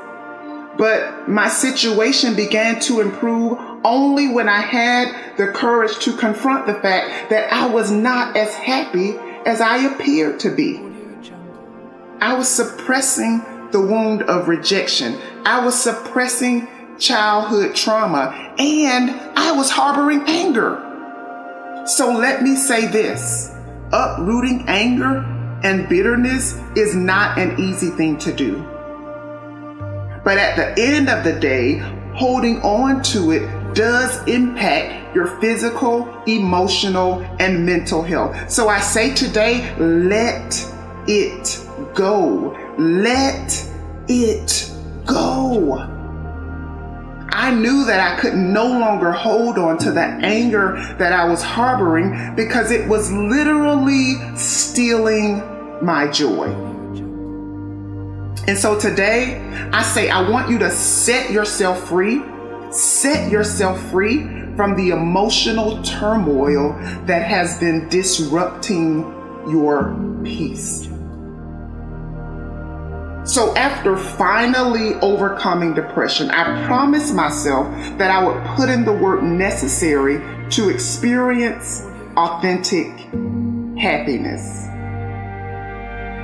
S4: But my situation began to improve only when I had the courage to confront the fact that I was not as happy as I appeared to be. I was suppressing the wound of rejection. I was suppressing childhood trauma, and I was harboring anger. So let me say this, uprooting anger and bitterness is not an easy thing to do. But at the end of the day, holding on to it does impact your physical, emotional, and mental health. So I say today, let it go. Let it go. I knew that I could no longer hold on to the anger that I was harboring because it was literally stealing my joy. And so today, I say I want you to set yourself free. Set yourself free from the emotional turmoil that has been disrupting your peace. So after finally overcoming depression, I promised myself that I would put in the work necessary to experience authentic happiness.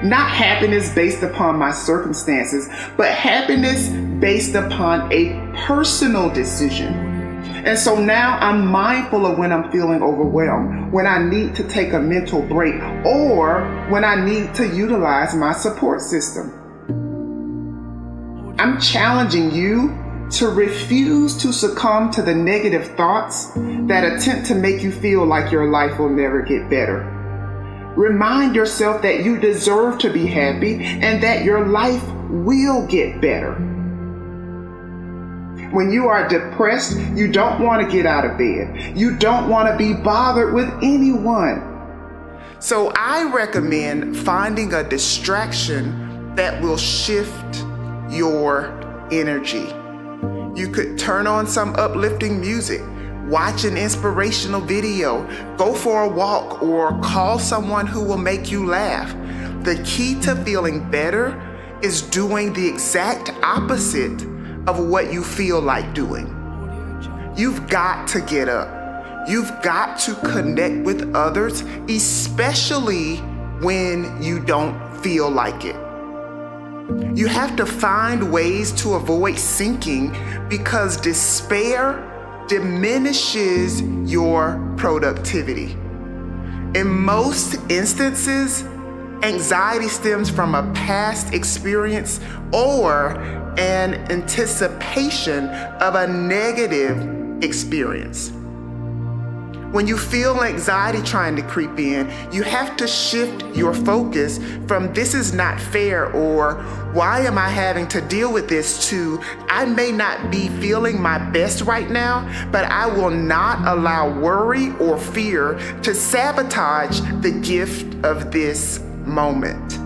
S4: Not happiness based upon my circumstances, but happiness based upon a personal decision. And so now I'm mindful of when I'm feeling overwhelmed, when I need to take a mental break, or when I need to utilize my support system. I'm challenging you to refuse to succumb to the negative thoughts that attempt to make you feel like your life will never get better. Remind yourself that you deserve to be happy and that your life will get better. When you are depressed, you don't want to get out of bed. You don't want to be bothered with anyone. So I recommend finding a distraction that will shift your energy. You could turn on some uplifting music, watch an inspirational video, go for a walk, or call someone who will make you laugh. The key to feeling better is doing the exact opposite of what you feel like doing. You've got to get up. You've got to connect with others, especially when you don't feel like it. You have to find ways to avoid sinking because despair diminishes your productivity. In most instances, anxiety stems from a past experience or an anticipation of a negative experience. When you feel anxiety trying to creep in, you have to shift your focus from "this is not fair" or "why am I having to deal with this" to "I may not be feeling my best right now, but I will not allow worry or fear to sabotage the gift of this moment."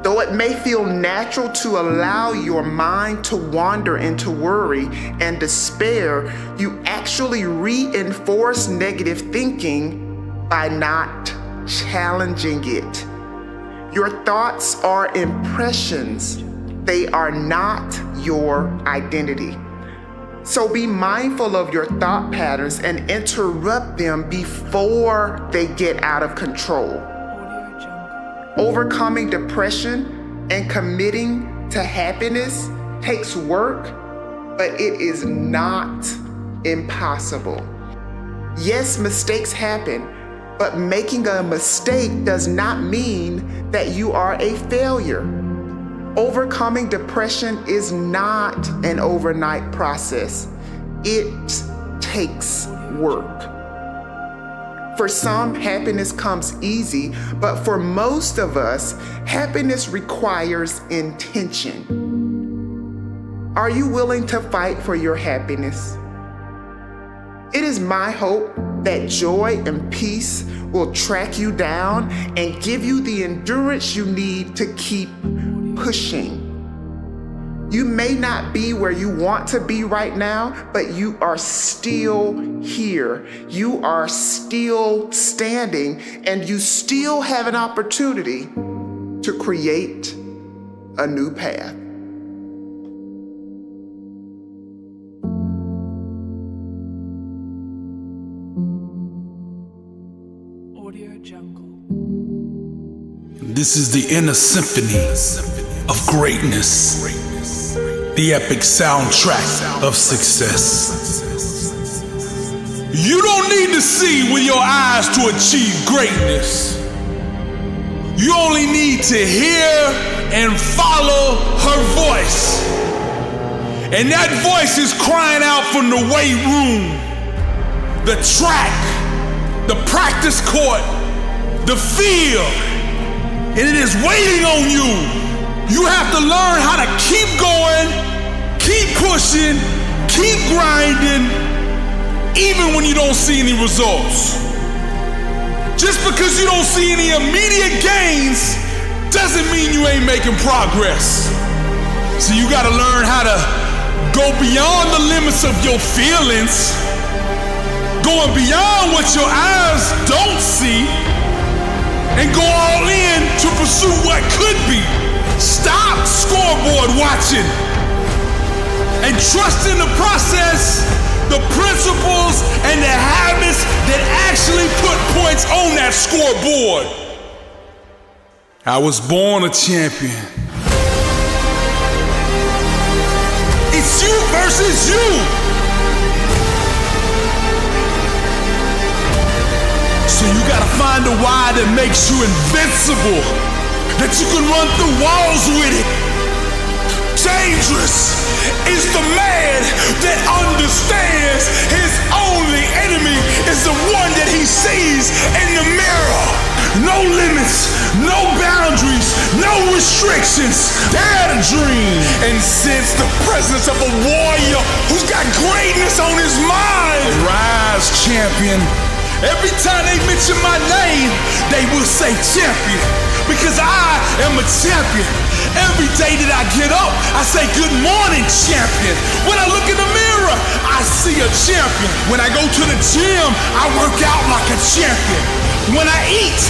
S4: Though it may feel natural to allow your mind to wander into worry and despair, you actually reinforce negative thinking by not challenging it. Your thoughts are impressions. They are not your identity. So be mindful of your thought patterns and interrupt them before they get out of control. Overcoming depression and committing to happiness takes work, but it is not impossible. Yes, mistakes happen, but making a mistake does not mean that you are a failure. Overcoming depression is not an overnight process. It takes work. For some, happiness comes easy, but for most of us, happiness requires intention. Are you willing to fight for your happiness? It is my hope that joy and peace will track you down and give you the endurance you need to keep pushing. You may not be where you want to be right now, but you are still here. You are still standing, and you still have an opportunity to create a new path.
S8: This is the inner symphony of greatness, the epic soundtrack of success. You don't need to see with your eyes to achieve greatness. You only need to hear and follow her voice. And that voice is crying out from the weight room, the track, the practice court, the field. And it is waiting on you. You have to learn how to keep going, keep pushing, keep grinding, even when you don't see any results. Just because you don't see any immediate gains doesn't mean you ain't making progress. So you gotta learn how to go beyond the limits of your feelings, going beyond what your eyes don't see, and go all in to pursue what could be. Stop scoreboard watching and trust in the process, the principles, and the habits that actually put points on that scoreboard. I was born a champion. It's you versus you. So you gotta find a why that makes you invincible, that you can run through walls with it. Dangerous is the man that understands his only enemy is the one that he sees in the mirror. No limits, no boundaries, no restrictions. Dare to dream and sense the presence of a warrior who's got greatness on his mind. Arise, champion. Every time they mention my name, they will say champion, because I am a champion. Every day that I get up, I say good morning, champion. When I look in the mirror, I see a champion. When I go to the gym, I work out like a champion. When I eat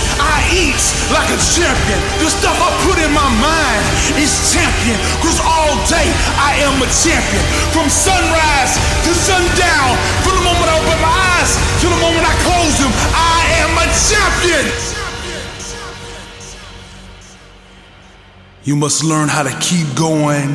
S8: like a champion. The stuff I put in my mind is champion, because all day I am a champion. From sunrise to sundown, from the moment I open my eyes to the moment I close them, I am a champion. You must learn how to keep going,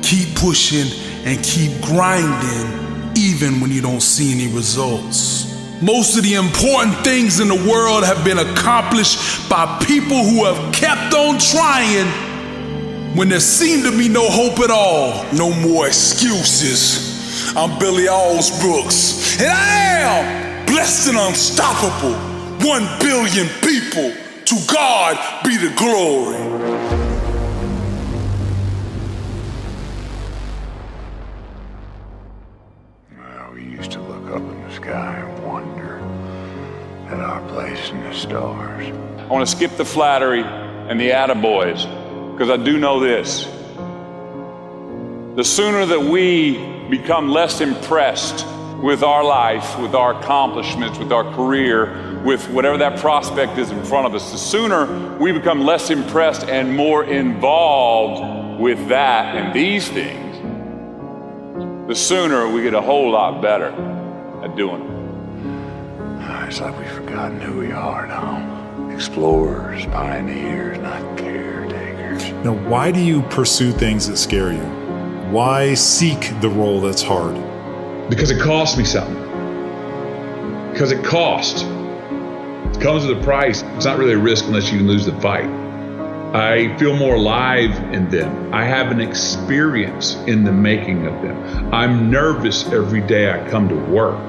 S8: keep pushing, and keep grinding, even when you don't see any results. Most of the important things in the world have been accomplished by people who have kept on trying when there seemed to be no hope at all. No more excuses. I'm Billy Allsbrooks, and I am blessed and unstoppable. 1 billion people. To God be the glory.
S10: Up in the sky and wonder at our place in the stars.
S11: I want to skip the flattery and the attaboys, because I do know this. The sooner that we become less impressed with our life, with our accomplishments, with our career, with whatever that prospect is in front of us, the sooner we become less impressed and more involved with that and these things, the sooner we get a whole lot better at doing it.
S10: It's like we've forgotten who we are now. Explorers, pioneers, not caretakers.
S12: Now, why do you pursue things that scare you? Why seek the role that's hard?
S16: Because it costs me something. Because it costs. It comes with a price. It's not really a risk unless you can lose the fight. I feel more alive in them. I have an experience in the making of them. I'm nervous every day I come to work.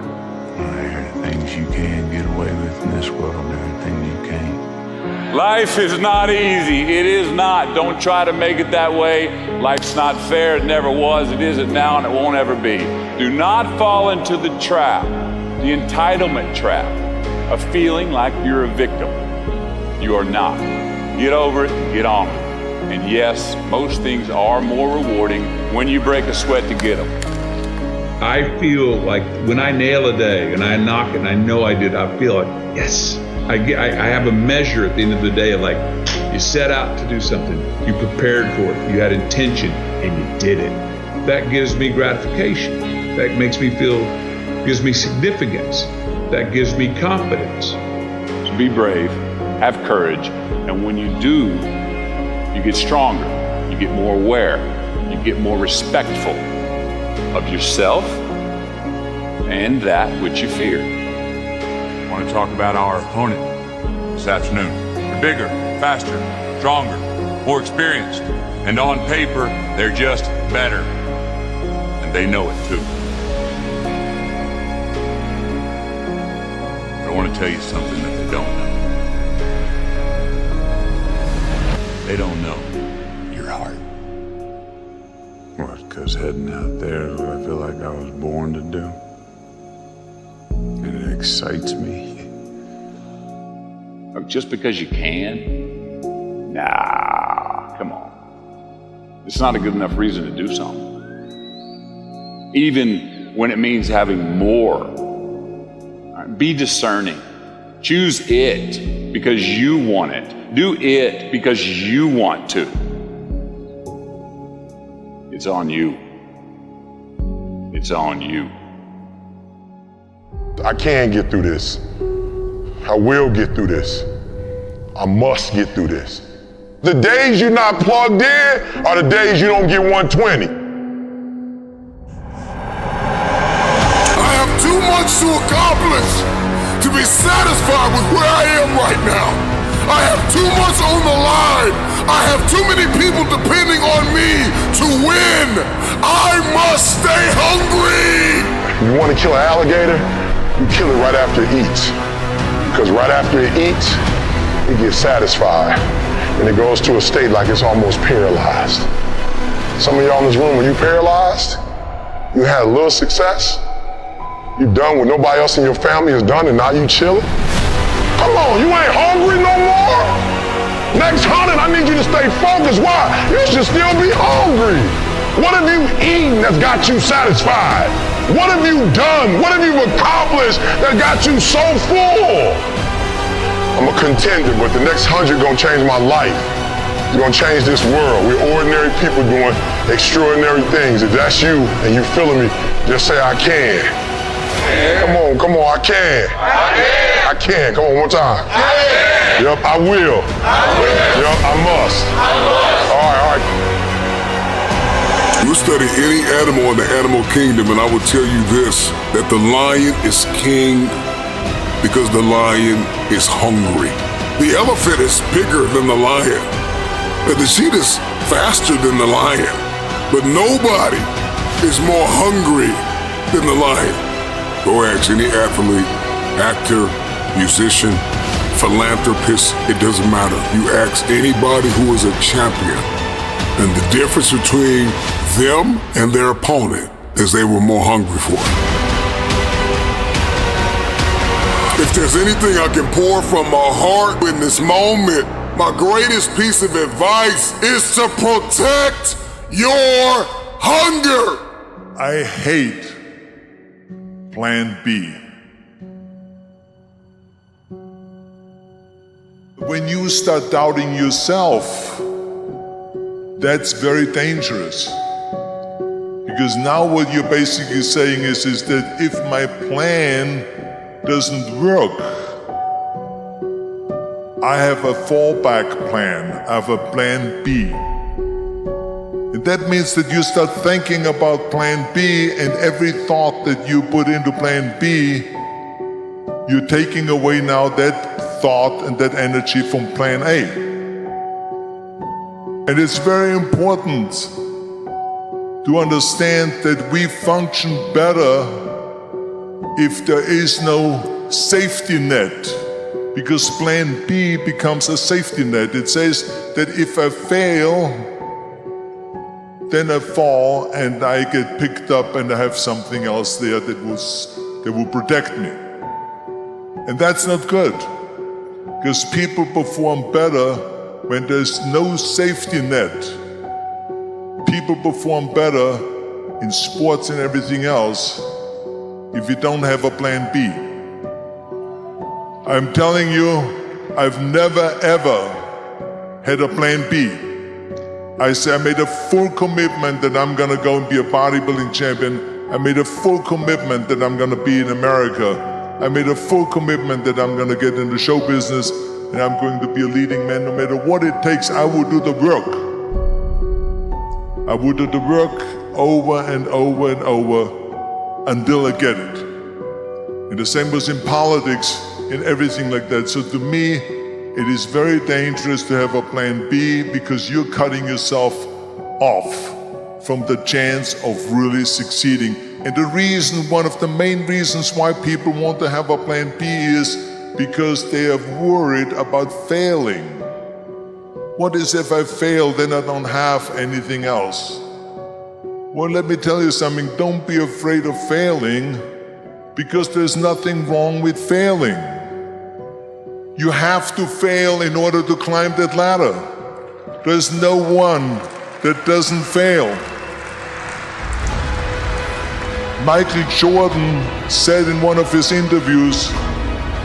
S10: There are things you can get away with in this world, and there are things you can't.
S11: Life is not easy. It is not. Don't try to make it that way. Life's not fair. It never was. It isn't now, and it won't ever be. Do not fall into the trap, the entitlement trap, of feeling like you're a victim. You are not. Get over it and get on. And yes, most things are more rewarding when you break a sweat to get them.
S16: I feel like when I nail a day and I knock it and I know I did, I feel like, yes. I have a measure at the end of the day of like, you set out to do something, you prepared for it, you had intention, and you did it. That gives me gratification. That makes me feel, gives me significance. That gives me confidence.
S11: So be brave, have courage, and when you do, you get stronger, you get more aware, you get more respectful of yourself and that which you fear.
S5: I want to talk about our opponent this afternoon. They're bigger, faster, stronger, more experienced, and on paper, they're just better. And they know it too. But I want to tell you something that they don't know. They don't know your heart.
S10: What, because heading out there is what I feel like I was born to do? And it excites me.
S11: Just because you can? Nah, come on. It's not a good enough reason to do something. Even when it means having more. Right, be discerning. Choose it because you want it. Do it because you want to. It's on you. It's on you.
S13: I can get through this. I will get through this. I must get through this. The days you're not plugged in are the days you don't get 120.
S1: I have too much to accomplish to be satisfied with where I am right now. I have too much on the line. I have too many people depending on me to win. I must stay hungry.
S13: You want to kill an alligator? You kill it right after it eats. Because right after it eats, it gets satisfied. And it goes to a state like it's almost paralyzed. Some of y'all in this room, are you paralyzed? You had a little success? You done what nobody else in your family has done and now you chilling? Come on, you ain't hungry no more? Next 100, I need you to stay focused. Why? You should still be hungry. What have you eaten that's got you satisfied? What have you done? What have you accomplished that got you so full? I'm a contender, but the next 100 gonna change my life. You're gonna change this world. We're ordinary people doing extraordinary things. If that's you and you feeling me, just say I can. Come on, I can. I can. Come on, one more time. Yep, I will. Yep, I must. All right.
S1: You study any animal in the animal kingdom, and I will tell you this, that the lion is king because the lion is hungry. The elephant is bigger than the lion. The sheep is faster than the lion. But nobody is more hungry than the lion. Go ask any athlete, actor, musician, philanthropist, it doesn't matter. You ask anybody who is a champion, and the difference between them and their opponent is they were more hungry for it. If there's anything I can pour from my heart in this moment, my greatest piece of advice is to protect your hunger.
S3: I hate Plan B. When you start doubting yourself, that's very dangerous. Because now what you're basically saying is that if my plan doesn't work, I have a fallback plan, I have a plan B. And that means that you start thinking about plan B, and every thought that you put into plan B, you're taking away now that thought and that energy from plan A. And it's very important to understand that we function better if there is no safety net, because plan B becomes a safety net. It says that if I fail, then I fall and I get picked up and I have something else there that will protect me. And that's not good, because people perform better when there's no safety net. People perform better in sports and everything else if you don't have a plan B. I'm telling you, I've never ever had a plan B. I made a full commitment that I'm gonna go and be a bodybuilding champion. I made a full commitment that I'm gonna be in America. I made a full commitment that I'm gonna get into show business and I'm going to be a leading man. No matter what it takes, I will do the work. I will do the work over and over and over until I get it. And the same was in politics and everything like that. So to me, it is very dangerous to have a plan B because you're cutting yourself off from the chance of really succeeding. And the reason, one of the main reasons why people want to have a plan B is because they are worried about failing. What is if I fail, then I don't have anything else? Well, let me tell you something, don't be afraid of failing because there's nothing wrong with failing. You have to fail in order to climb that ladder. There's no one that doesn't fail. Michael Jordan said in one of his interviews,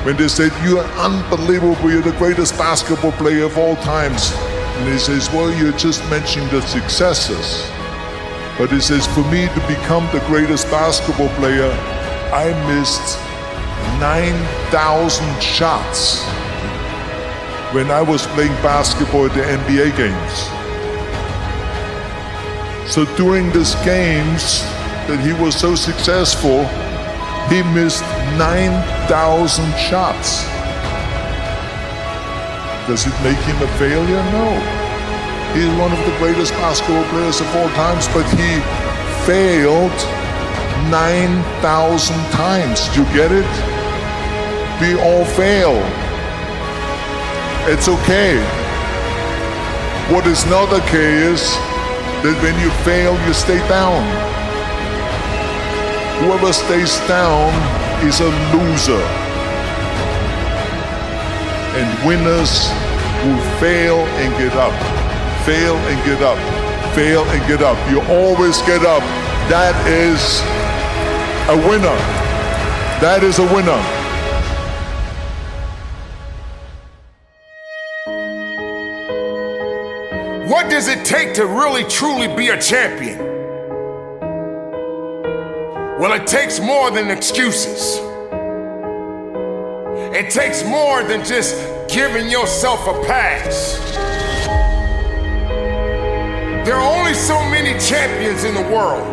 S3: when they said, "You are unbelievable, you're the greatest basketball player of all times." And he says, "Well, you're just mentioning the successes." But he says, "For me to become the greatest basketball player, I missed 9,000 shots when I was playing basketball at the NBA games." So during these games that he was so successful, he missed 9,000 shots. Does it make him a failure? No. He's one of the greatest basketball players of all times, but he failed 9,000 times. Do you get it? We all fail. It's okay. What is not okay is that when you fail, you stay down. Whoever stays down is a loser. And winners will fail and get up. Fail and get up. Fail and get up. You always get up. That is a winner. That is a winner.
S15: What does it take to really truly be a champion? Well, it takes more than excuses. It takes more than just giving yourself a pass. There are only so many champions in the world.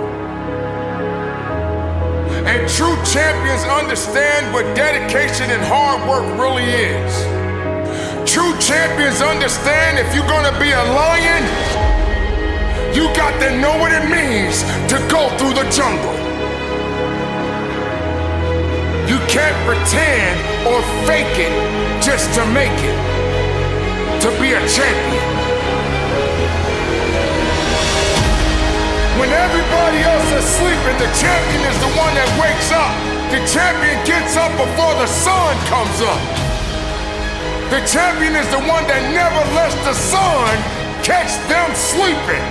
S15: And true champions understand what dedication and hard work really is. True champions understand if you're gonna be a lion, you got to know what it means to go through the jungle. You can't pretend or fake it just to make it, to be a champion. When everybody else is sleeping, the champion is the one that wakes up. The champion gets up before the sun comes up. The champion is the one that never lets the sun catch them sleeping.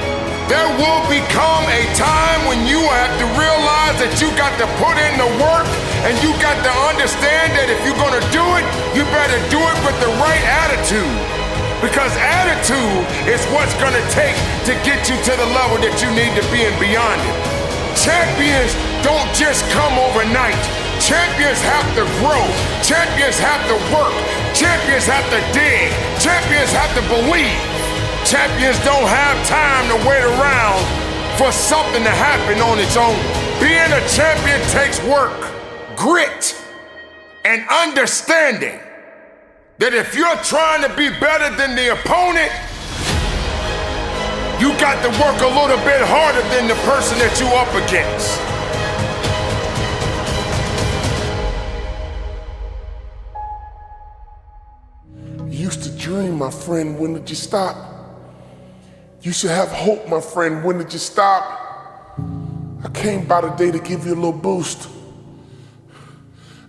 S15: There will become a time when you have to realize that you got to put in the work and you got to understand that if you're gonna do it, you better do it with the right attitude. Because attitude is what's gonna take to get you to the level that you need to be and beyond it. Champions don't just come overnight. Champions have to grow. Champions have to work. Champions have to dig. Champions have to believe. Champions don't have time to wait around for something to happen on its own. Being a champion takes work, grit, and understanding that if you're trying to be better than the opponent, you got to work a little bit harder than the person that you up against.
S1: Used to dream, my friend, when did you stop? Used to have hope, my friend, when did you stop? I came by today to give you a little boost.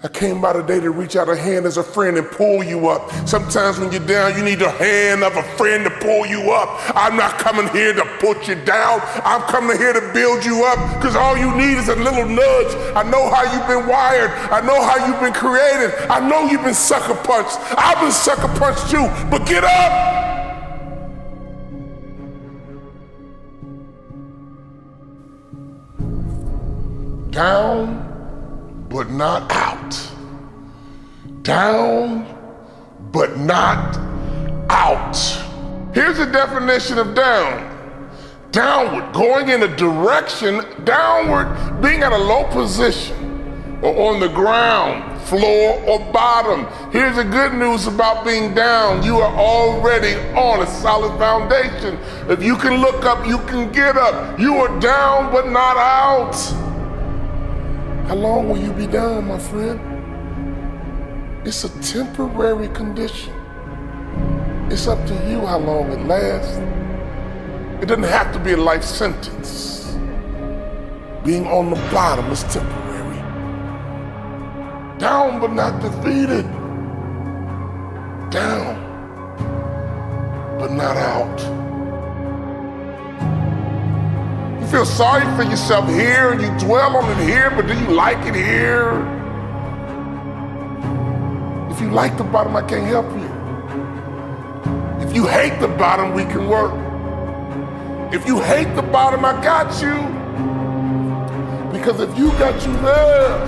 S1: I came by today to reach out a hand as a friend and pull you up. Sometimes when you're down, you need the hand of a friend to pull you up. I'm not coming here to put you down. I'm coming here to build you up, because all you need is a little nudge. I know how you've been wired. I know how you've been created. I know you've been sucker punched. I've been sucker punched too, but get up. Down, but not out. Down, but not out. Here's the definition of down. Downward, going in a direction, downward, being at a low position, or on the ground, floor, or bottom. Here's the good news about being down. You are already on a solid foundation. If you can look up, you can get up. You are down, but not out. How long will you be down, my friend? It's a temporary condition. It's up to you how long it lasts. It doesn't have to be a life sentence. Being on the bottom is temporary. Down but not defeated. Down but not out. You feel sorry for yourself here, and you dwell on it here, but do you like it here? If you like the bottom, I can't help you. If you hate the bottom, we can work. If you hate the bottom, I got you. Because if you got you there,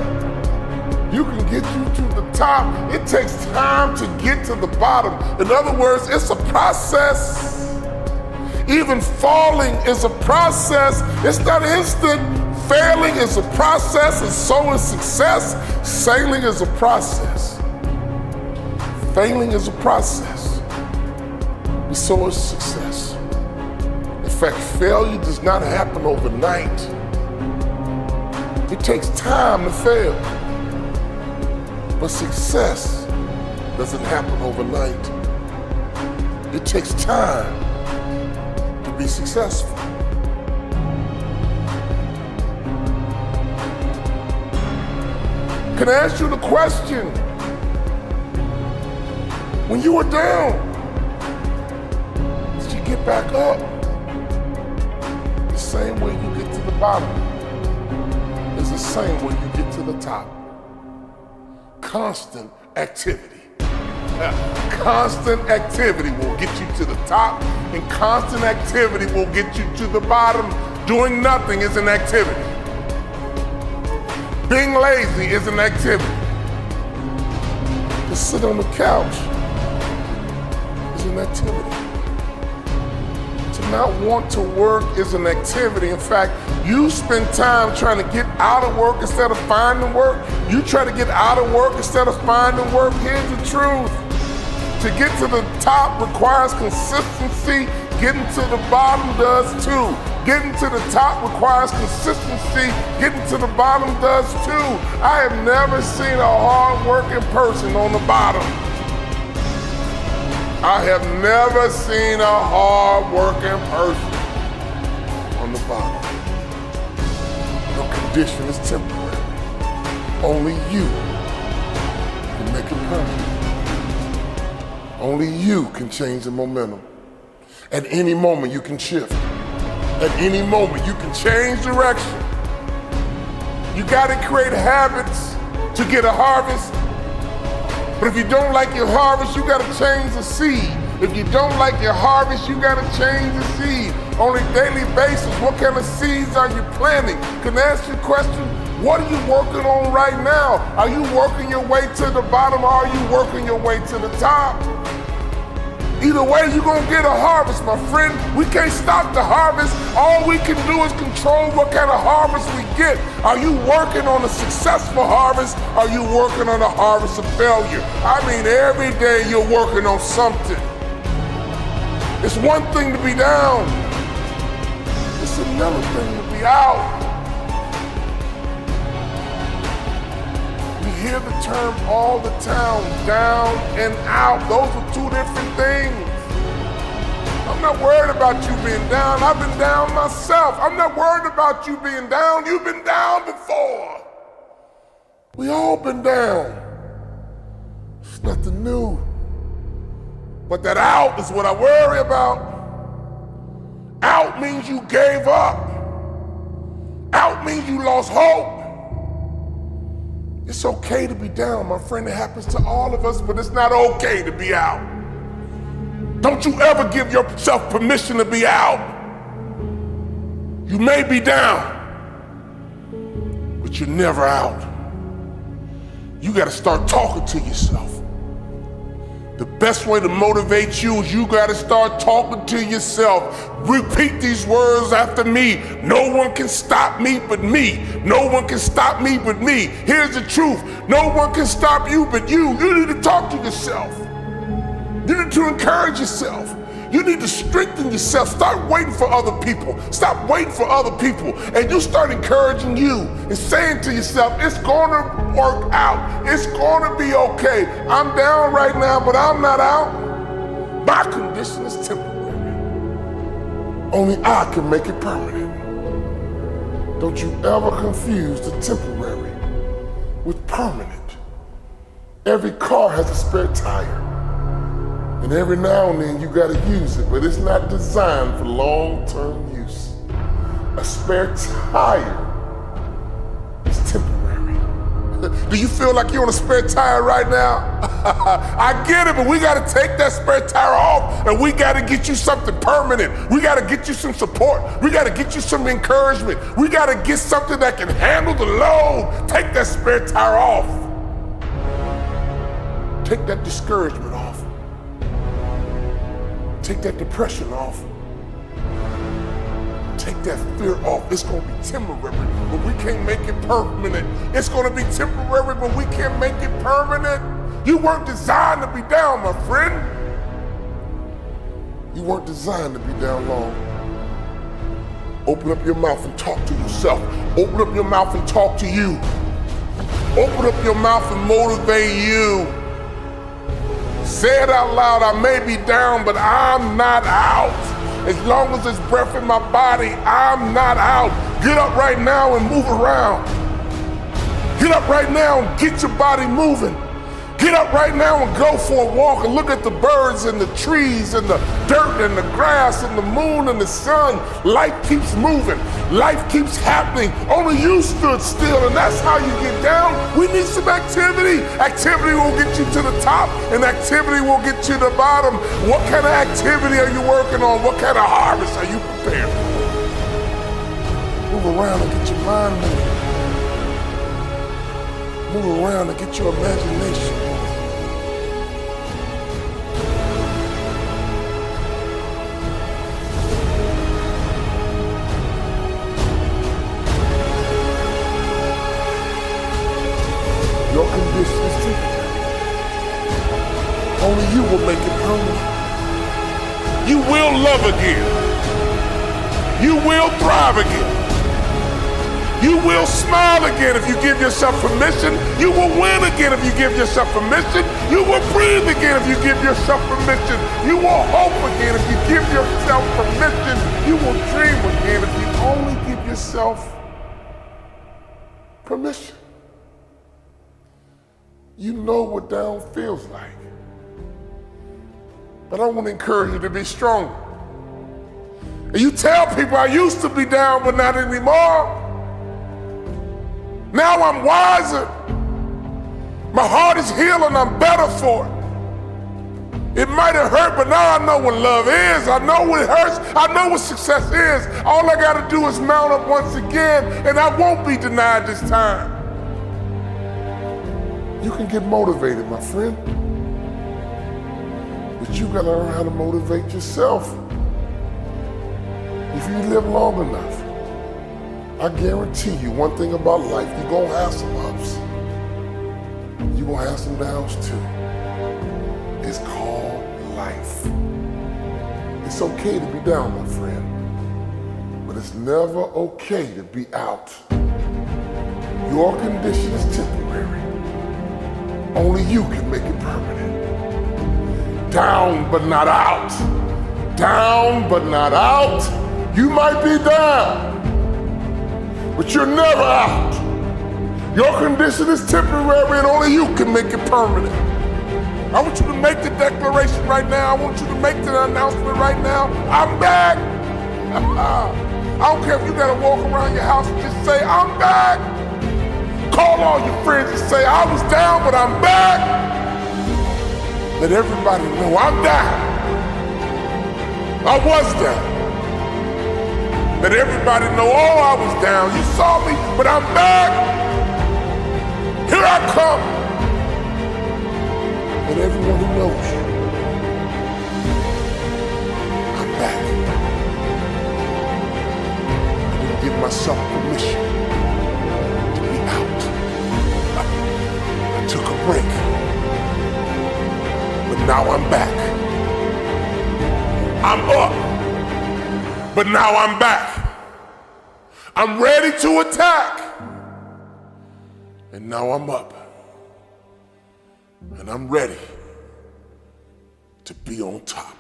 S1: you can get you to the top. It takes time to get to the bottom. In other words, it's a process. Even falling is a process. It's not instant. Failing is a process, and so is success. Sailing is a process. Failing is a process, and so is success. In fact, failure does not happen overnight. It takes time to fail. But success doesn't happen overnight. It takes time to be successful. Can I ask you the question? When you were down, did you get back up? The same way you get to the bottom is the same way you get to the top. Constant activity. Constant activity will get you to the top, and constant activity will get you to the bottom. Doing nothing is an activity. Being lazy is an activity. To sit on the couch is an activity. To not want to work is an activity. In fact, you spend time trying to get out of work instead of finding work. You try to get out of work instead of finding work. Here's the truth. To get to the top requires consistency. Getting to the bottom does too. Getting to the top requires consistency. Getting to the bottom does too. I have never seen a hard-working person on the bottom. I have never seen a hard-working person on the bottom. The condition is temporary. Only you can make it permanent. Only you can change the momentum. At any moment you can shift. At any moment you can change direction. You gotta create habits to get a harvest. But if you don't like your harvest, you gotta change the seed. If you don't like your harvest, you gotta change the seed. On a daily basis, what kind of seeds are you planting? Can I ask you a question? What are you working on right now? Are you working your way to the bottom, or are you working your way to the top? Either way, you're gonna get a harvest, my friend. We can't stop the harvest. All we can do is control what kind of harvest we get. Are you working on a successful harvest? Are you working on a harvest of failure? I mean, every day you're working on something. It's one thing to be down. It's another thing to be out. You hear the term all the time, down and out. Those are two different things. I'm not worried about you being down. I've been down myself. I'm not worried about you being down. You've been down before. We all been down. It's nothing new. But that out is what I worry about. Out means you gave up. Out means you lost hope. It's okay to be down, my friend. It happens to all of us, but it's not okay to be out. Don't you ever give yourself permission to be out. You may be down, but you're never out. You gotta start talking to yourself. The best way to motivate you is you gotta start talking to yourself. Repeat these words after me. No one can stop me but me. No one can stop me but me. Here's the truth. No one can stop you but you. You need to talk to yourself. You need to encourage yourself. You need to strengthen yourself. Start waiting for other people. Stop waiting for other people. And you start encouraging you and saying to yourself, it's gonna work out. It's gonna be okay. I'm down right now, but I'm not out. My condition is temporary. Only I can make it permanent. Don't you ever confuse the temporary with permanent. Every car has a spare tire. And every now and then you gotta use it, but it's not designed for long-term use. A spare tire is temporary. Do you feel like you're on a spare tire right now? I get it, but we gotta take that spare tire off and we gotta get you something permanent. We gotta get you some support. We gotta get you some encouragement. We gotta get something that can handle the load. Take that spare tire off. Take that discouragement off. Take that depression off. Take that fear off. It's gonna be temporary, but we can't make it permanent. It's gonna be temporary, but we can't make it permanent. You weren't designed to be down, my friend. You weren't designed to be down long. Open up your mouth and talk to yourself. Open up your mouth and talk to you. Open up your mouth and motivate you. Say it out loud, I may be down, but I'm not out. As long as there's breath in my body, I'm not out. Get up right now and move around. Get up right now and get your body moving. Get up right now and go for a walk and look at the birds and the trees and the dirt and the grass and the moon and the sun. Life keeps moving. Life keeps happening. Only you stood still, and that's how you get down. We need some activity. Activity will get you to the top, and activity will get you to the bottom. What kind of activity are you working on? What kind of harvest are you preparing? Move around and get your mind moving. Move around and get your imagination moving. Your condition is temporary. Only you will make it permanent. You will love again. You will thrive again. You will smile again if you give yourself permission. You will win again if you give yourself permission. You will breathe again if you give yourself permission. You will hope again if you give yourself permission. You will dream again if you only give yourself permission. You know what down feels like. But I want to encourage you to be strong. And you tell people I used to be down, but not anymore. Now I'm wiser. My heart is healing, I'm better for it. It might have hurt, but now I know what love is. I know what it hurts. I know what success is. All I gotta do is mount up once again, and I won't be denied this time. You can get motivated, my friend. But you gotta learn how to motivate yourself. If you live long enough, I guarantee you one thing about life, you're gonna have some ups. You're gonna have some downs too. It's called life. It's okay to be down, my friend, but it's never okay to be out. Your condition is temporary. Only you can make it permanent. Down but not out. Down but not out. You might be down, but you're never out.
S13: Your condition is temporary and only you can make it permanent. I want you to make the declaration right now. I want you to make the announcement right now. I'm back. I don't care if you gotta walk around your house and just say, I'm back. Call all your friends and say, I was down, but I'm back. Let everybody know I'm down. I was down. Let everybody know, oh, I was down. You saw me, but I'm back. Here I come. Let everyone who knows you, I'm back. I didn't give myself permission to be out. I took a break. But now I'm back. I'm up. But now I'm back. I'm ready to attack. And now I'm up. And I'm ready to be on top.